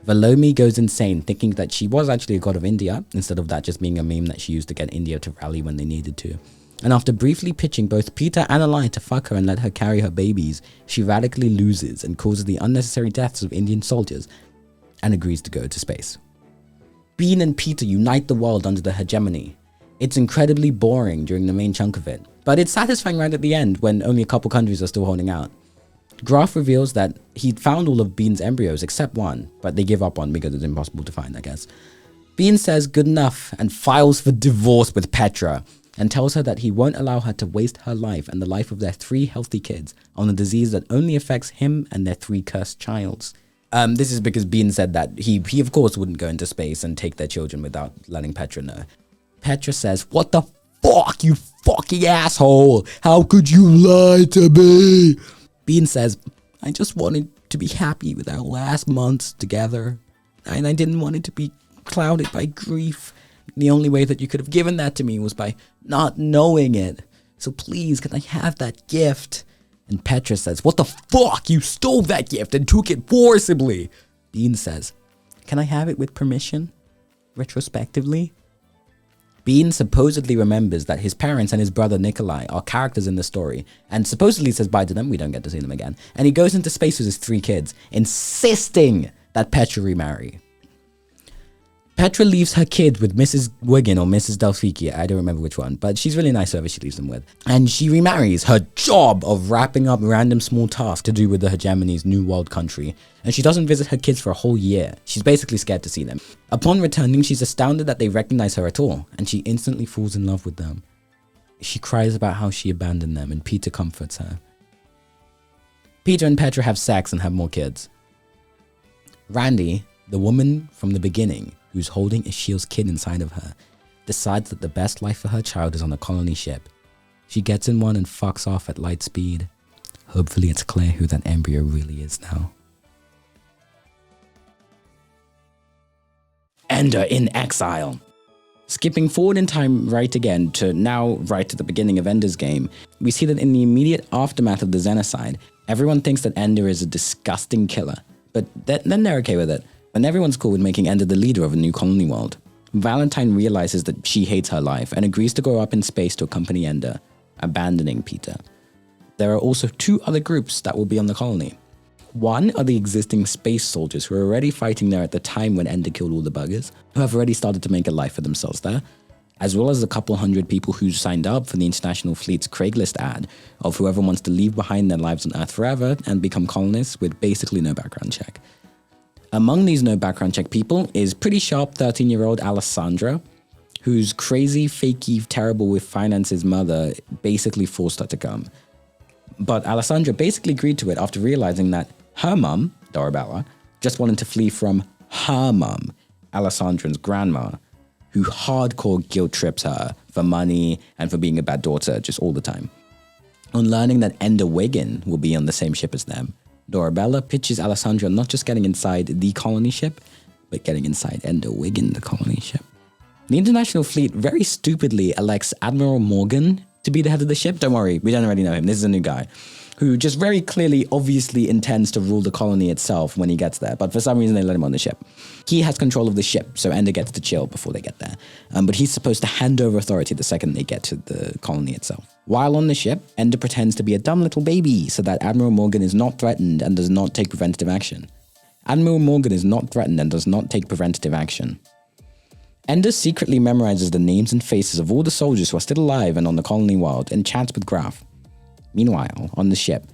Velomi goes insane thinking that she was actually a god of India instead of that just being a meme that she used to get India to rally when they needed to. And after briefly pitching both Peter and Alai to fuck her and let her carry her babies, she radically loses and causes the unnecessary deaths of Indian soldiers and agrees to go to space. Bean and Peter unite the world under the hegemony. It's incredibly boring during the main chunk of it, but it's satisfying right at the end when only a couple countries are still holding out. Graf reveals that he'd found all of Bean's embryos except one, but they give up on because it's impossible to find, I guess. Bean says good enough and files for divorce with Petra and tells her that he won't allow her to waste her life and the life of their 3 healthy kids on a disease that only affects him and their 3 cursed childs. This is because Bean said that he of course wouldn't go into space and take their children without letting Petra know. Petra says, "What the fuck, you fucking asshole? How could you lie to me? Bean says, I just wanted to be happy with our last months together. And I didn't want it to be clouded by grief. The only way that you could have given that to me was by not knowing it. So please, can I have that gift? And Petra says, what the fuck? You stole that gift and took it forcibly. Bean says, can I have it with permission? Retrospectively? Bean supposedly remembers that his parents and his brother Nikolai are characters in the story, and supposedly says bye to them. We don't get to see them again. And he goes into space with his 3 kids, insisting that Petra remarry. Petra leaves her kids with Mrs. Wiggin or Mrs. Delphiki, I don't remember which one, but she's really nice whoever she leaves them with. And she remarries her job of wrapping up random small tasks to do with the Hegemony's New World country, and she doesn't visit her kids for a whole year. She's basically scared to see them. Upon returning, she's astounded that they recognize her at all, and she instantly falls in love with them. She cries about how she abandoned them, and Peter comforts her. Peter and Petra have sex and have more kids. Randy, the woman from the beginning, who's holding Ishil's kid inside of her, decides that the best life for her child is on a colony ship. She gets in one and fucks off at light speed. Hopefully it's clear who that embryo really is now. Ender in Exile. Skipping forward in time right again to now right to the beginning of Ender's game, we see that in the immediate aftermath of the Xenocide, everyone thinks that Ender is a disgusting killer, but then they're okay with it. And everyone's cool with making Ender the leader of a new colony world. Valentine realizes that she hates her life and agrees to go up in space to accompany Ender, abandoning Peter. There are also 2 other groups that will be on the colony. One are the existing space soldiers who are already fighting there at the time when Ender killed all the buggers, who have already started to make a life for themselves there, as well as a couple hundred people who signed up for the International Fleet's Craigslist ad of whoever wants to leave behind their lives on Earth forever and become colonists with basically no background check. Among these no background check people is pretty sharp 13-year-old Alessandra, whose crazy, fakey, terrible with finances mother basically forced her to come. But Alessandra basically agreed to it after realizing that her mum, Dorabella, just wanted to flee from her mum, Alessandra's grandma, who hardcore guilt trips her for money and for being a bad daughter just all the time. On learning that Ender Wiggin will be on the same ship as them, Dorabella pitches Alessandra not just getting inside the colony ship, but getting inside Ender Wiggin, the colony ship. The International Fleet very stupidly elects Admiral Morgan to be the head of the ship. Don't worry, we don't already know him. This is a new guy who just very clearly, obviously intends to rule the colony itself when he gets there. But for some reason, they let him on the ship. He has control of the ship, so Ender gets to chill before they get there. But he's supposed to hand over authority the second they get to the colony itself. While on the ship, Ender pretends to be a dumb little baby so that Admiral Morgan is not threatened and does not take preventative action. Admiral Morgan is not threatened and does not take preventative action. Ender secretly memorizes the names and faces of all the soldiers who are still alive and on the colony world and chats with Graf. Meanwhile, on the ship,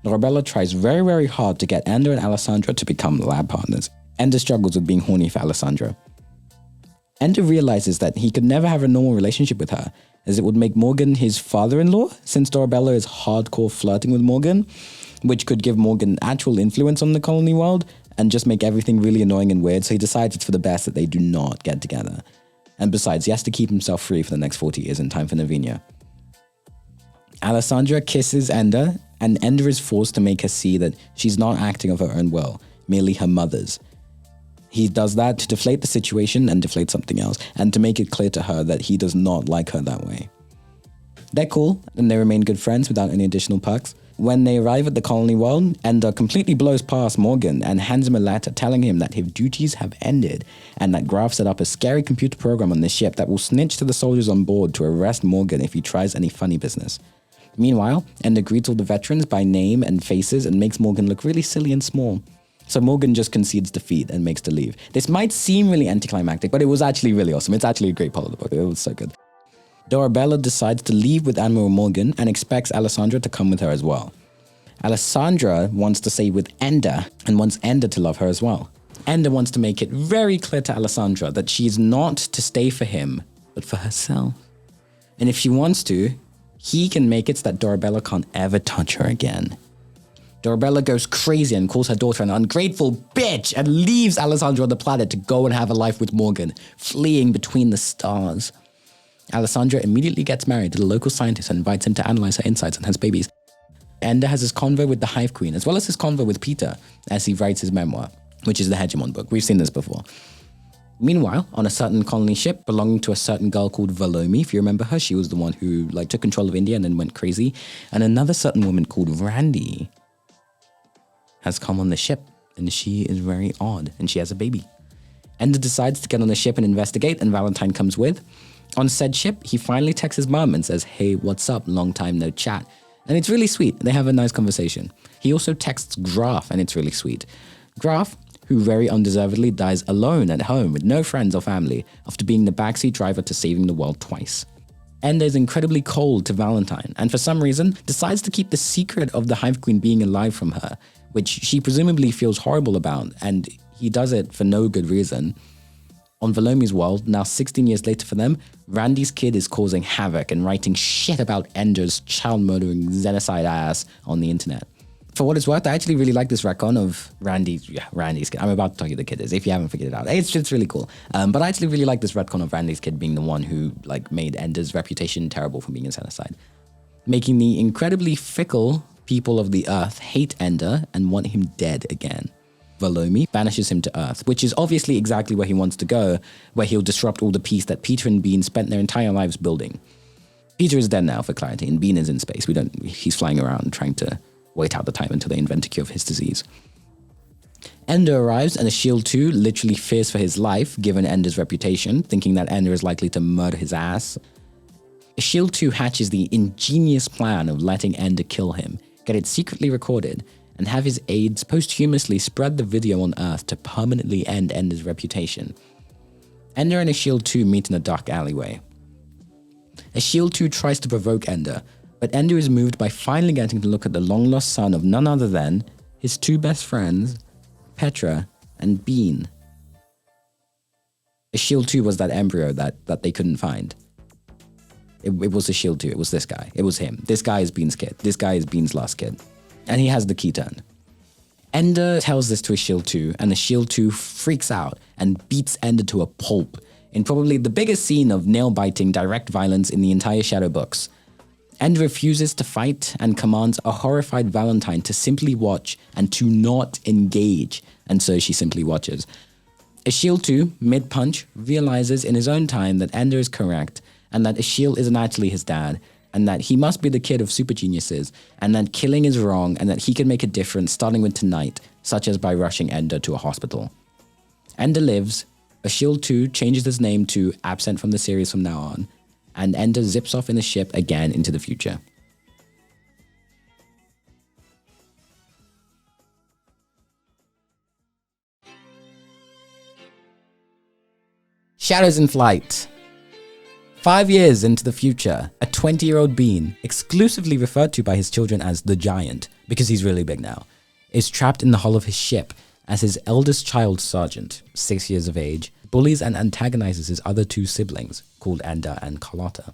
Dorabella tries very, very hard to get Ender and Alessandra to become lab partners. Ender struggles with being horny for Alessandra. Ender realizes that he could never have a normal relationship with her, as it would make Morgan his father-in-law, since Dorabella is hardcore flirting with Morgan, which could give Morgan actual influence on the colony world and just make everything really annoying and weird, so he decides it's for the best that they do not get together. And besides, he has to keep himself free for the next 40 years in time for Navinia. Alessandra kisses Ender, and Ender is forced to make her see that she's not acting of her own will, merely her mother's. He does that to deflate the situation and deflate something else, and to make it clear to her that he does not like her that way. They're cool, and they remain good friends without any additional perks. When they arrive at the colony world, Ender completely blows past Morgan and hands him a letter telling him that his duties have ended, and that Graf set up a scary computer program on the ship that will snitch to the soldiers on board to arrest Morgan if he tries any funny business. Meanwhile, Ender greets all the veterans by name and faces and makes Morgan look really silly and small. So Morgan just concedes defeat and makes to leave. This might seem really anticlimactic, but it was actually really awesome. It's actually a great part of the book. It was so good. Dorabella decides to leave with Admiral Morgan and expects Alessandra to come with her as well. Alessandra wants to stay with Ender and wants Ender to love her as well. Ender wants to make it very clear to Alessandra that she's not to stay for him, but for herself. And if she wants to, he can make it so that Dorabella can't ever touch her again. Dorabella goes crazy and calls her daughter an ungrateful bitch and leaves Alessandra on the planet to go and have a life with Morgan, fleeing between the stars. Alessandra immediately gets married to the local scientist and invites him to analyze her insights and has babies. Ender has his convo with the Hive Queen, as well as his convo with Peter as he writes his memoir, which is the Hegemon book. We've seen this before. Meanwhile, on a certain colony ship belonging to a certain girl called Valomi, if you remember her, she was the one who took control of India and then went crazy. And another certain woman called Randy has come on the ship, and she is very odd, and she has a baby. Ender decides to get on the ship and investigate, and Valentine comes with. On said ship, he finally texts his mom and says, "Hey, what's up? Long time no chat." And it's really sweet. They have a nice conversation. He also texts Graf, and it's really sweet. Graf, who very undeservedly dies alone at home with no friends or family after being the backseat driver to saving the world twice. Ender is incredibly cold to Valentine, and for some reason decides to keep the secret of the Hive Queen being alive from her, which she presumably feels horrible about, and he does it for no good reason. On Valomi's world, now 16 years later for them, Randy's kid is causing havoc and writing shit about Ender's child-murdering Xenocide ass on the internet. For what it's worth, I actually really like this retcon of Randy's kid. I'm about to tell you the kid is, if you haven't figured it out. It's just really cool. But I actually really like this retcon of Randy's kid being the one who made Ender's reputation terrible for being a Xenocide, making the incredibly fickle people of the Earth hate Ender and want him dead again. Valomi banishes him to Earth, which is obviously exactly where he wants to go, where he'll disrupt all the peace that Peter and Bean spent their entire lives building. Peter is dead now, for clarity, and Bean is in space. He's flying around trying to wait out the time until they invent a cure for his disease. Ender arrives, and Shield 2 literally fears for his life, given Ender's reputation, thinking that Ender is likely to murder his ass. Shield 2 hatches the ingenious plan of letting Ender kill him, get it secretly recorded, and have his aides posthumously spread the video on Earth to permanently end Ender's reputation. Ender and Shield 2 meet in a dark alleyway. Shield 2 tries to provoke Ender, but Ender is moved by finally getting to look at the long-lost son of none other than his two best friends, Petra and Bean. Shield 2 was that embryo that they couldn't find. It was a Shield 2, it was this guy. It was him. This guy is Bean's kid. This guy is Bean's last kid. And he has the key turn. Ender tells this to Shield 2, and the Shield 2 freaks out and beats Ender to a pulp in probably the biggest scene of nail-biting direct violence in the entire Shadow books. Ender refuses to fight and commands a horrified Valentine to simply watch and to not engage, and so she simply watches. Shield 2, mid-punch, realizes in his own time that Ender is correct, and that Shield isn't actually his dad, and that he must be the kid of super geniuses, and that killing is wrong, and that he can make a difference starting with tonight, such as by rushing Ender to a hospital. Ender lives, Shield 2 changes his name to Absent from the series from now on, and Ender zips off in the ship again into the future. Shadows in Flight. 5 years into the future, a 20-year-old Bean, exclusively referred to by his children as the Giant, because he's really big now, is trapped in the hull of his ship as his eldest child, Sergeant, 6 years of age, bullies and antagonizes his other two siblings, called Ender and Carlotta.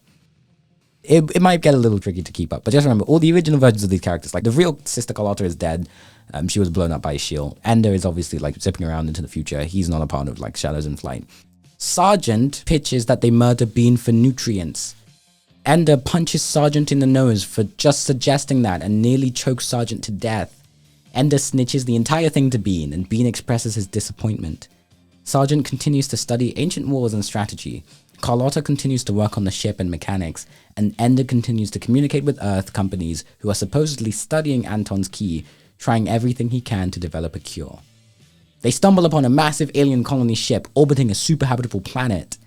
It might get a little tricky to keep up, but just remember, all the original versions of these characters, the real sister Carlotta is dead. She was blown up by a shield. Ender is obviously zipping around into the future. He's not a part of Shadows in Flight. Sergeant pitches that they murder Bean for nutrients. Ender punches Sergeant in the nose for just suggesting that and nearly chokes Sergeant to death. Ender snitches the entire thing to Bean, and Bean expresses his disappointment. Sergeant continues to study ancient wars and strategy. Carlotta continues to work on the ship and mechanics, and Ender continues to communicate with Earth companies who are supposedly studying Anton's key, trying everything he can to develop a cure. They stumble upon a massive alien colony ship orbiting a super habitable planet.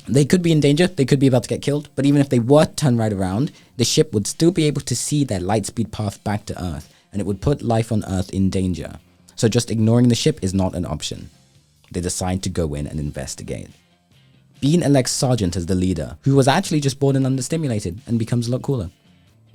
They could be in danger, they could be about to get killed, but even if they were to turn right around, the ship would still be able to see their lightspeed path back to Earth, and it would put life on Earth in danger. So just ignoring the ship is not an option. They decide to go in and investigate. Bean elects Sergeant as the leader, who was actually just bored and understimulated, and becomes a lot cooler.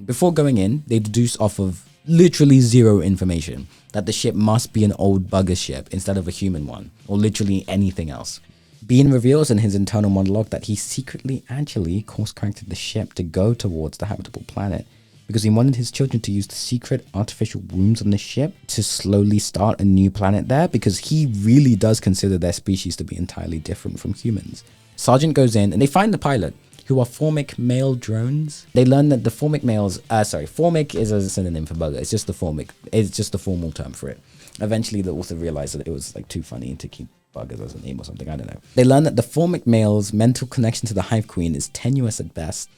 Before going in, they deduce off of literally zero information that the ship must be an old bugger ship instead of a human one, or literally anything else. Bean reveals in his internal monologue that he secretly actually course-corrected the ship to go towards the habitable planet because he wanted his children to use the secret artificial wombs on the ship to slowly start a new planet there, because he really does consider their species to be entirely different from humans. Sergeant goes in and they find the pilot, who are formic male drones. They learn that the formic males, formic is a synonym for bugger. It's just the formal term for it. Eventually, the author realized that it was like too funny to keep buggers as a name or something, I don't know. They learn that the formic male's mental connection to the Hive Queen is tenuous at best.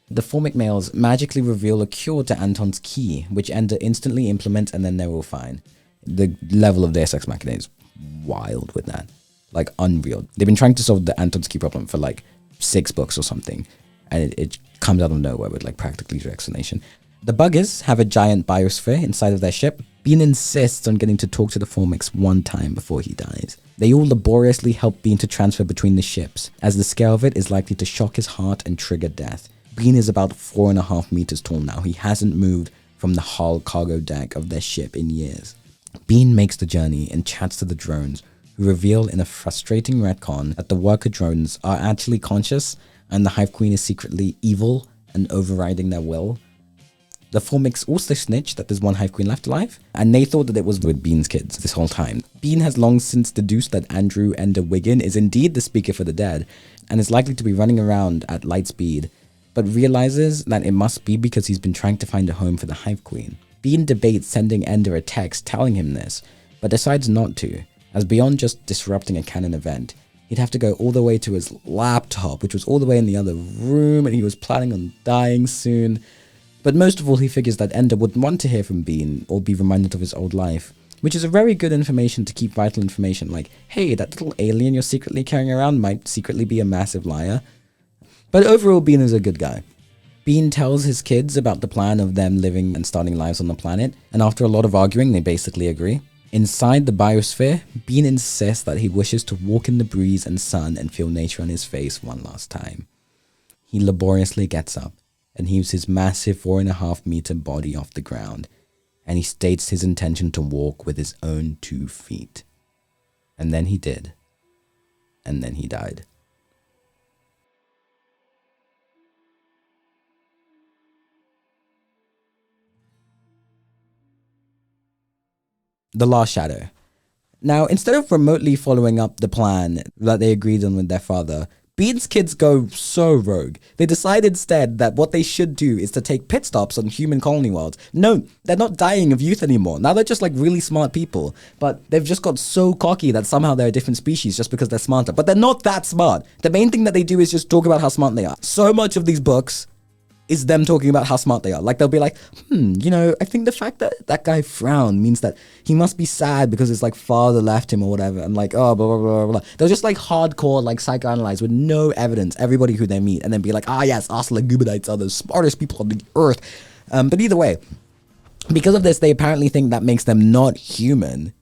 The formic males magically reveal a cure to Anton's key, which Ender instantly implements, and then they're all fine. The level of Deus Ex Machina is wild with that. Like, unreal. They've been trying to solve the Anton's key problem for like 6 books or something, and it comes out of nowhere with like practically zero explanation. The buggers have a giant biosphere inside of their ship. Bean insists on getting to talk to the formics one time before he dies. They all laboriously help Bean to transfer between the ships, as the scale of it is likely to shock his heart and trigger death. Bean is about 4.5 meters tall now. He hasn't moved from the hull cargo deck of their ship in years. Bean makes the journey and chats to the drones, who reveal in a frustrating retcon that the worker drones are actually conscious and the Hive Queen is secretly evil and overriding their will. The formics also snitch that there's one Hive Queen left alive, and they thought that it was with Bean's kids this whole time. Bean has long since deduced that Andrew Ender Wiggin is indeed the speaker for the dead, and is likely to be running around at light speed, but realizes that it must be because he's been trying to find a home for the Hive Queen. Bean debates sending Ender a text telling him this, but decides not to, as beyond just disrupting a canon event, he'd have to go all the way to his laptop, which was all the way in the other room, and he was planning on dying soon. But most of all, he figures that Ender wouldn't want to hear from Bean or be reminded of his old life, which is a very good information to keep vital information, like, hey, that little alien you're secretly carrying around might secretly be a massive liar. But overall, Bean is a good guy. Bean tells his kids about the plan of them living and starting lives on the planet, and after a lot of arguing, they basically agree. Inside the biosphere, Bean insists that he wishes to walk in the breeze and sun and feel nature on his face one last time. He laboriously gets up and heaves his massive 4.5 meter body off the ground, and he states his intention to walk with his own 2 feet. And then he did. And then he died. The Last Shadow. Now, instead of remotely following up the plan that they agreed on with their father, Bean's kids go so rogue. They decide instead that what they should do is to take pit stops on human colony worlds. No, they're not dying of youth anymore. Now they're just like really smart people, but they've just got so cocky that somehow they're a different species just because they're smarter. But they're not that smart. The main thing that they do is just talk about how smart they are. So much of these books is them talking about how smart they are. Like, they'll be like, I think the fact that that guy frowned means that he must be sad because his, like, father left him or whatever. And, like, oh, blah, blah, blah, blah. They'll just, like, hardcore, like, psychoanalyze with no evidence everybody who they meet and then be like, yes, us Legubadites are the smartest people on the earth. But either way, because of this, they apparently think that makes them not human.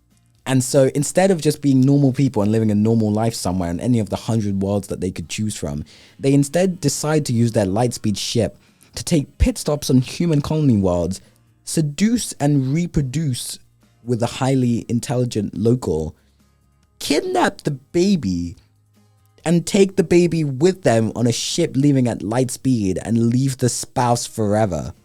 And so instead of just being normal people and living a normal life somewhere in any of the 100 worlds that they could choose from, they instead decide to use their lightspeed ship to take pit stops on human colony worlds, seduce and reproduce with a highly intelligent local, kidnap the baby, and take the baby with them on a ship leaving at light speed and leave the spouse forever.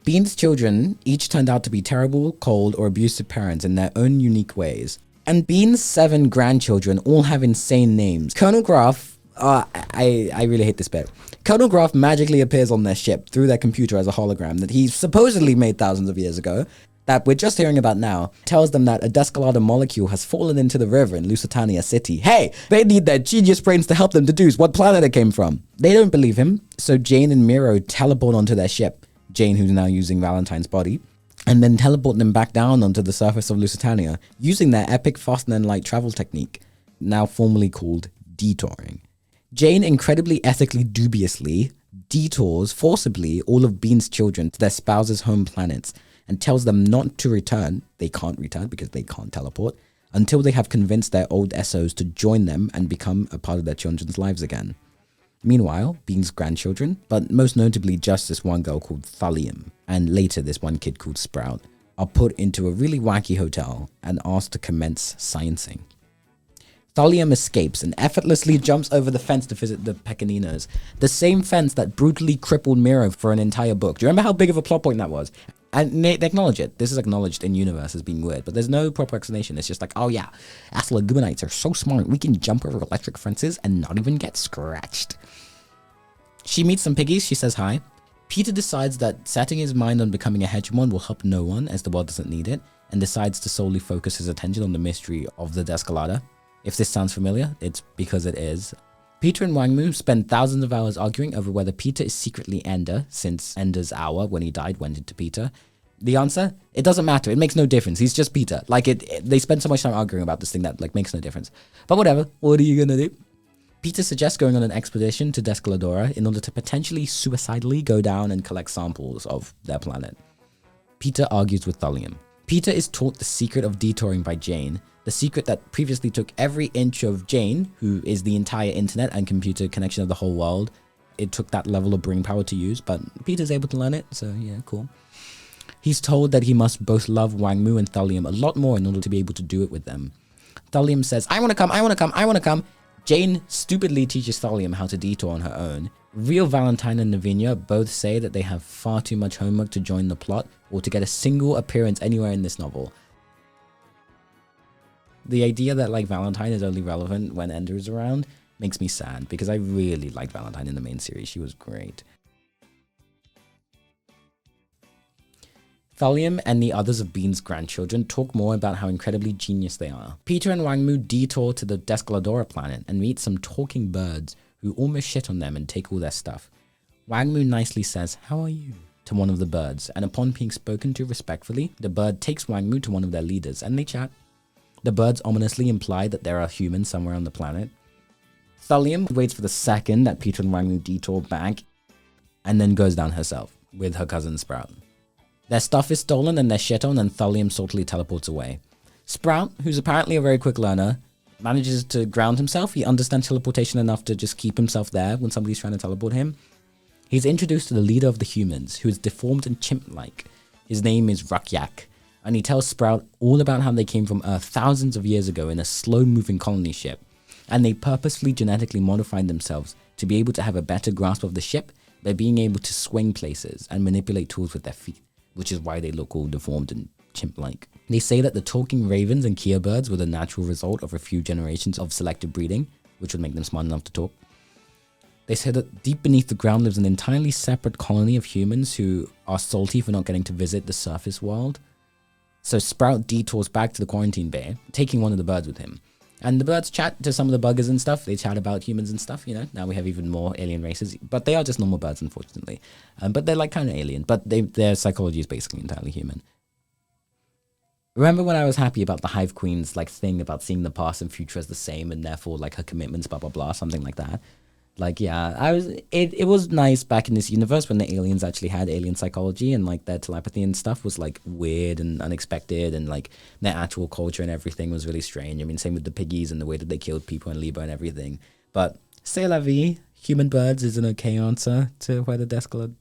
Bean's children each turned out to be terrible, cold, or abusive parents in their own unique ways. And Bean's 7 grandchildren all have insane names. Colonel Graf, I really hate this bit. Colonel Graf magically appears on their ship through their computer as a hologram that he supposedly made thousands of years ago, that we're just hearing about now, tells them that a Descalada molecule has fallen into the river in Lusitania City. Hey, they need their genius brains to help them deduce what planet it came from. They don't believe him, so Jane and Miro teleport onto their ship, Jane who's now using Valentine's body, and then teleport them back down onto the surface of Lusitania, using their epic faster than light travel technique, now formally called detouring. Jane incredibly ethically dubiously detours forcibly all of Bean's children to their spouses' home planets and tells them not to return, they can't return because they can't teleport, until they have convinced their old SOs to join them and become a part of their children's lives again. Meanwhile, Bean's grandchildren, but most notably just this one girl called Thulium, and later this one kid called Sprout, are put into a really wacky hotel and asked to commence sciencing. Thulium escapes and effortlessly jumps over the fence to visit the Pecaninos, the same fence that brutally crippled Miro for an entire book. Do you remember how big of a plot point that was? And they acknowledge it. This is acknowledged in universe as being weird, but there's no proper explanation. It's just like, oh yeah, us leguminites are so smart. We can jump over electric fences and not even get scratched. She meets some piggies. She says hi. Peter decides that setting his mind on becoming a hegemon will help no one, as the world doesn't need it, and decides to solely focus his attention on the mystery of the Descolada. If this sounds familiar, it's because it is. Peter and Wangmu spend thousands of hours arguing over whether Peter is secretly Ender, since Ender's hour when he died went into Peter. The answer? It doesn't matter. It makes no difference. He's just Peter. They spend so much time arguing about this thing that makes no difference. But whatever. What are you gonna do? Peter suggests going on an expedition to Descoladora in order to potentially suicidally go down and collect samples of their planet. Peter argues with Thulium. Peter is taught the secret of detouring by Jane, the secret that previously took every inch of Jane, who is the entire internet and computer connection of the whole world. It took that level of brain power to use, but Peter's able to learn it, so yeah, cool. He's told that he must both love Wangmu and Thulium a lot more in order to be able to do it with them. Thulium says, I want to come, I want to come, I want to come. Jane stupidly teaches Thulium how to detour on her own. Real Valentine and Navinia both say that they have far too much homework to join the plot or to get a single appearance anywhere in this novel. The idea that Valentine is only relevant when Ender is around makes me sad, because I really liked Valentine in the main series. She was great. Thulium and the others of Bean's grandchildren talk more about how incredibly genius they are. Peter and Wangmu detour to the Descoladora planet and meet some talking birds who almost shit on them and take all their stuff. Wangmu nicely says, "How are you?" to one of the birds, and upon being spoken to respectfully, the bird takes Wangmu to one of their leaders and they chat. The birds ominously imply that there are humans somewhere on the planet. Thulium waits for the second that Peter and Wangmu detour back and then goes down herself with her cousin Sprout. Their stuff is stolen and they're shit on, and Thulium saltily teleports away. Sprout, who's apparently a very quick learner, manages to ground himself. He understands teleportation enough to just keep himself there when somebody's trying to teleport him. He's introduced to the leader of the humans, who is deformed and chimp-like. His name is Rakyak, and he tells Sprout all about how they came from Earth thousands of years ago in a slow-moving colony ship, and they purposefully genetically modified themselves to be able to have a better grasp of the ship by being able to swing places and manipulate tools with their feet, which is why they look all deformed and chimp-like. They say that the talking ravens and Kia birds were the natural result of a few generations of selective breeding, which would make them smart enough to talk. They say that deep beneath the ground lives an entirely separate colony of humans who are salty for not getting to visit the surface world. So Sprout detours back to the quarantine bay, taking one of the birds with him. And the birds chat to some of the buggers and stuff. They chat about humans and stuff, Now we have even more alien races. But they are just normal birds, unfortunately. But they're kind of alien. But their psychology is basically entirely human. Remember when I was happy about the Hive Queen's thing about seeing the past and future as the same, and therefore her commitments, blah, blah, blah, something like that? It was nice back in this universe when the aliens actually had alien psychology, and their telepathy and stuff was weird and unexpected, and their actual culture and everything was really strange. I mean, same with the piggies and the way that they killed people in Libra and everything. But c'est la vie. Human birds is an okay answer to why the Descal.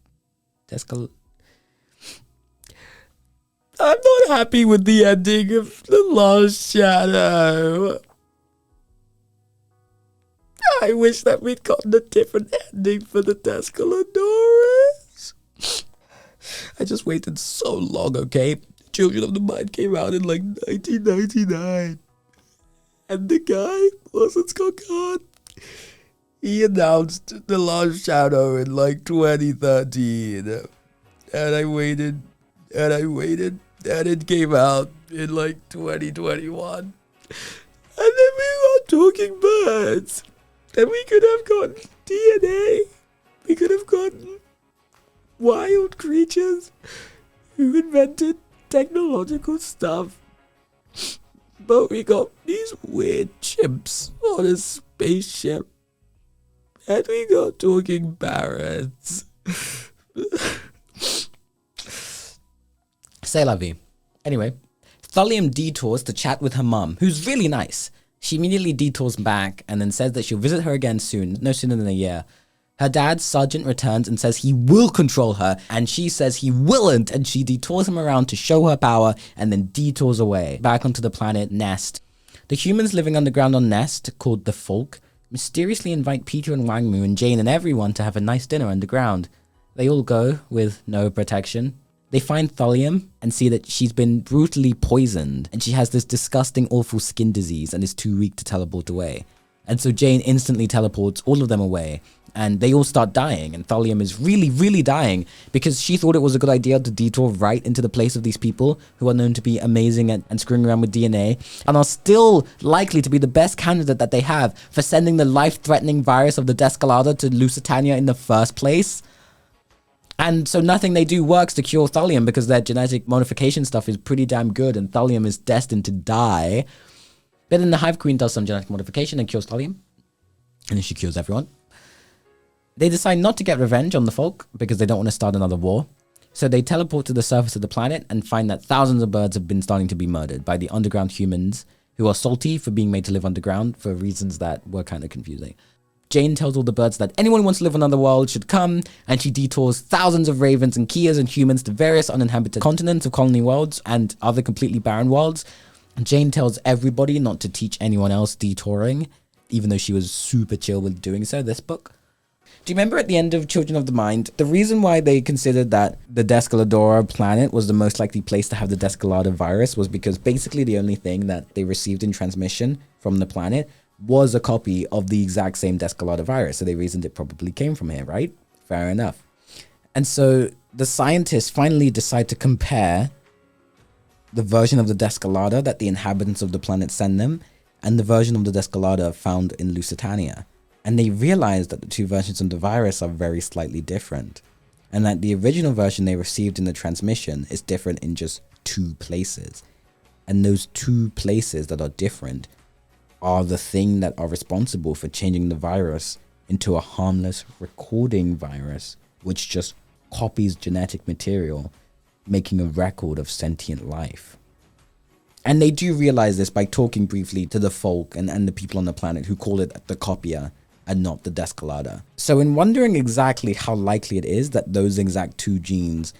I'm not happy with the ending of The Lost Shadow. I wish that we'd gotten a different ending for the Descaladoras. I just waited so long, okay? Children of the Mind came out in 1999. And the guy, Orson Scott, he announced The Lost Shadow in 2013. And I waited, and it came out in 2021. And then we got Talking Birds. And we could have gotten DNA. We could have gotten wild creatures who invented technological stuff. But we got these weird chimps on a spaceship. And we got talking parrots. C'est la vie. Anyway, Thulium detours to chat with her mum, who's really nice. She immediately detours back and then says that she'll visit her again soon, no sooner than a year. Her dad, Sergeant, returns and says he will control her, and she says he willn't, and she detours him around to show her power and then detours away, back onto the planet Nest. The humans living underground on Nest, called the Folk, mysteriously invite Peter and Wangmu and Jane and everyone to have a nice dinner underground. They all go with no protection. They find Thulium and see that she's been brutally poisoned and she has this disgusting, awful skin disease and is too weak to teleport away. And so Jane instantly teleports all of them away and they all start dying. And Thulium is really, really dying because she thought it was a good idea to detour right into the place of these people who are known to be amazing and screwing around with DNA and are still likely to be the best candidate that they have for sending the life-threatening virus of the Descalada to Lusitania in the first place. And so nothing they do works to cure Thulium because their genetic modification stuff is pretty damn good and Thulium is destined to die. But then the Hive Queen does some genetic modification and cures Thulium. And then she cures everyone. They decide not to get revenge on the folk because they don't want to start another war. So they teleport to the surface of the planet and find that thousands of birds have been starting to be murdered by the underground humans who are salty for being made to live underground for reasons that were kind of confusing. Jane tells all the birds that anyone who wants to live on another world should come, and she detours thousands of ravens and Kias and humans to various uninhabited continents of colony worlds and other completely barren worlds. And Jane tells everybody not to teach anyone else detouring, even though she was super chill with doing so this book. Do you remember at the end of Children of the Mind, the reason why they considered that the Descaladora planet was the most likely place to have the Descalada virus was because basically the only thing that they received in transmission from the planet was a copy of the exact same Descalada virus. So they reasoned it probably came from here, right? Fair enough. And so the scientists finally decide to compare the version of the Descalada that the inhabitants of the planet send them and the version of the Descalada found in Lusitania. And they realize that the two versions of the virus are very slightly different. And that the original version they received in the transmission is different in just 2 places. And those 2 places that are different are the thing that are responsible for changing the virus into a harmless recording virus, which just copies genetic material, making a record of sentient life. And they do realize this by talking briefly to the folk and the people on the planet who call it the copier and not the Descalada. So in wondering exactly how likely it is that those exact 2 genes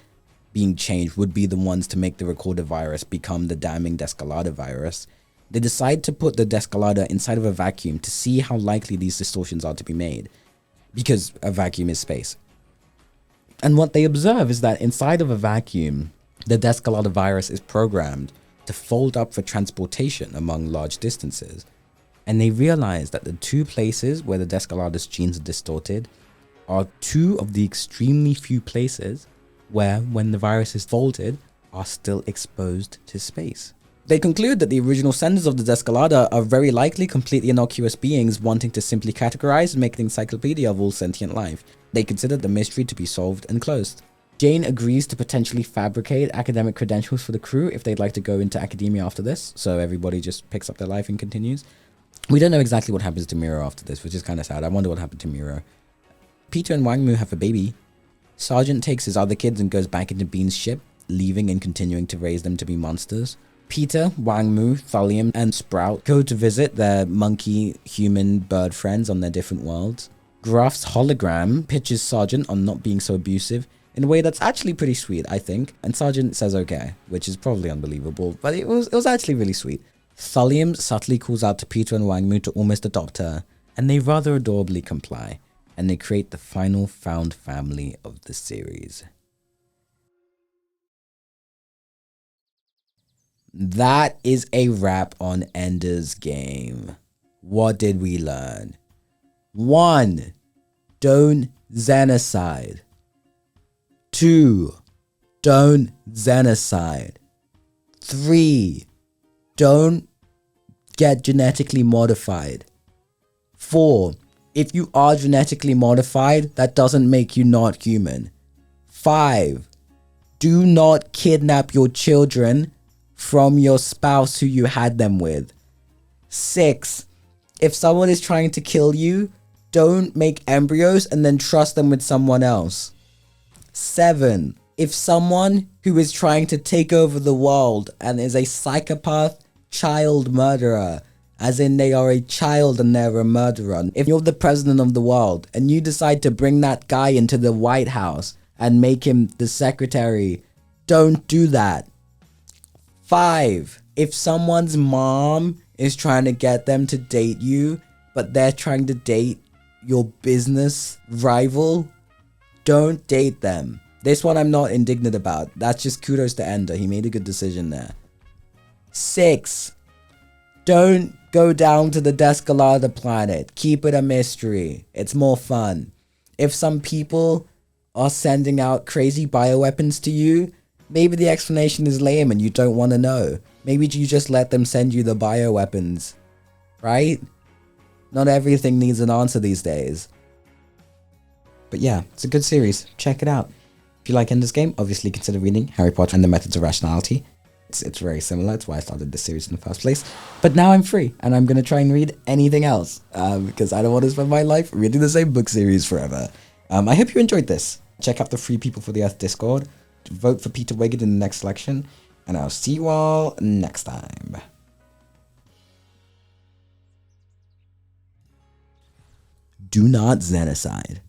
being changed would be the ones to make the recorder virus become the damning Descalada virus, they decide to put the Descalada inside of a vacuum to see how likely these distortions are to be made, because a vacuum is space. And what they observe is that inside of a vacuum, the Descalada virus is programmed to fold up for transportation among large distances. And they realize that the 2 places where the Descalada's genes are distorted are 2 of the extremely few places where, when the virus is folded, are still exposed to space. They conclude that the original senders of the Descalada are very likely completely innocuous beings wanting to simply categorize and make an encyclopedia of all sentient life. They consider the mystery to be solved and closed. Jane agrees to potentially fabricate academic credentials for the crew if they'd like to go into academia after this, so everybody just picks up their life and continues. We don't know exactly what happens to Miro after this, which is kind of sad. I wonder what happened to Miro. Peter and Wang Mu have a baby. Sergeant takes his other kids and goes back into Bean's ship, leaving and continuing to raise them to be monsters. Peter, Wang Mu, Thulium, and Sprout go to visit their monkey, human, bird friends on their different worlds. Gruff's hologram pitches Sergeant on not being so abusive in a way that's actually pretty sweet, I think. And Sergeant says okay, which is probably unbelievable, but it was actually really sweet. Thulium subtly calls out to Peter and Wang Mu to almost adopt her, and they rather adorably comply, and they create the final found family of the series. That is a wrap on Ender's Game. What did we learn? 1. Don't Xenocide. 2. Don't Xenocide. 3. Don't get genetically modified. 4. If you are genetically modified, that doesn't make you not human. 5. Do not kidnap your children from your spouse who you had them with. 6. If someone is trying to kill you, don't make embryos and then trust them with someone else. 7. If someone who is trying to take over the world and is a psychopath child murderer, as in they are a child and they're a murderer, if you're the president of the world and you decide to bring that guy into the White House and make him the secretary, don't do that. 5. If someone's mom is trying to get them to date you, but they're trying to date your business rival, don't date them. This one I'm not indignant about. That's just kudos to Ender. He made a good decision there. 6. Don't go down to the Descalada planet. Keep it a mystery. It's more fun. If some people are sending out crazy bioweapons to you, maybe the explanation is lame and you don't want to know. Maybe you just let them send you the bioweapons. Right? Not everything needs an answer these days. But yeah, it's a good series. Check it out. If you like Ender's Game, obviously consider reading Harry Potter and the Methods of Rationality. It's very similar. It's why I started this series in the first place. But now I'm free, and I'm going to try and read anything else, because I don't want to spend my life reading the same book series forever. I hope you enjoyed this. Check out the Free People for the Earth Discord. Vote for Peter Wiggett in the next election, and I'll see you all next time. Do not Xenocide.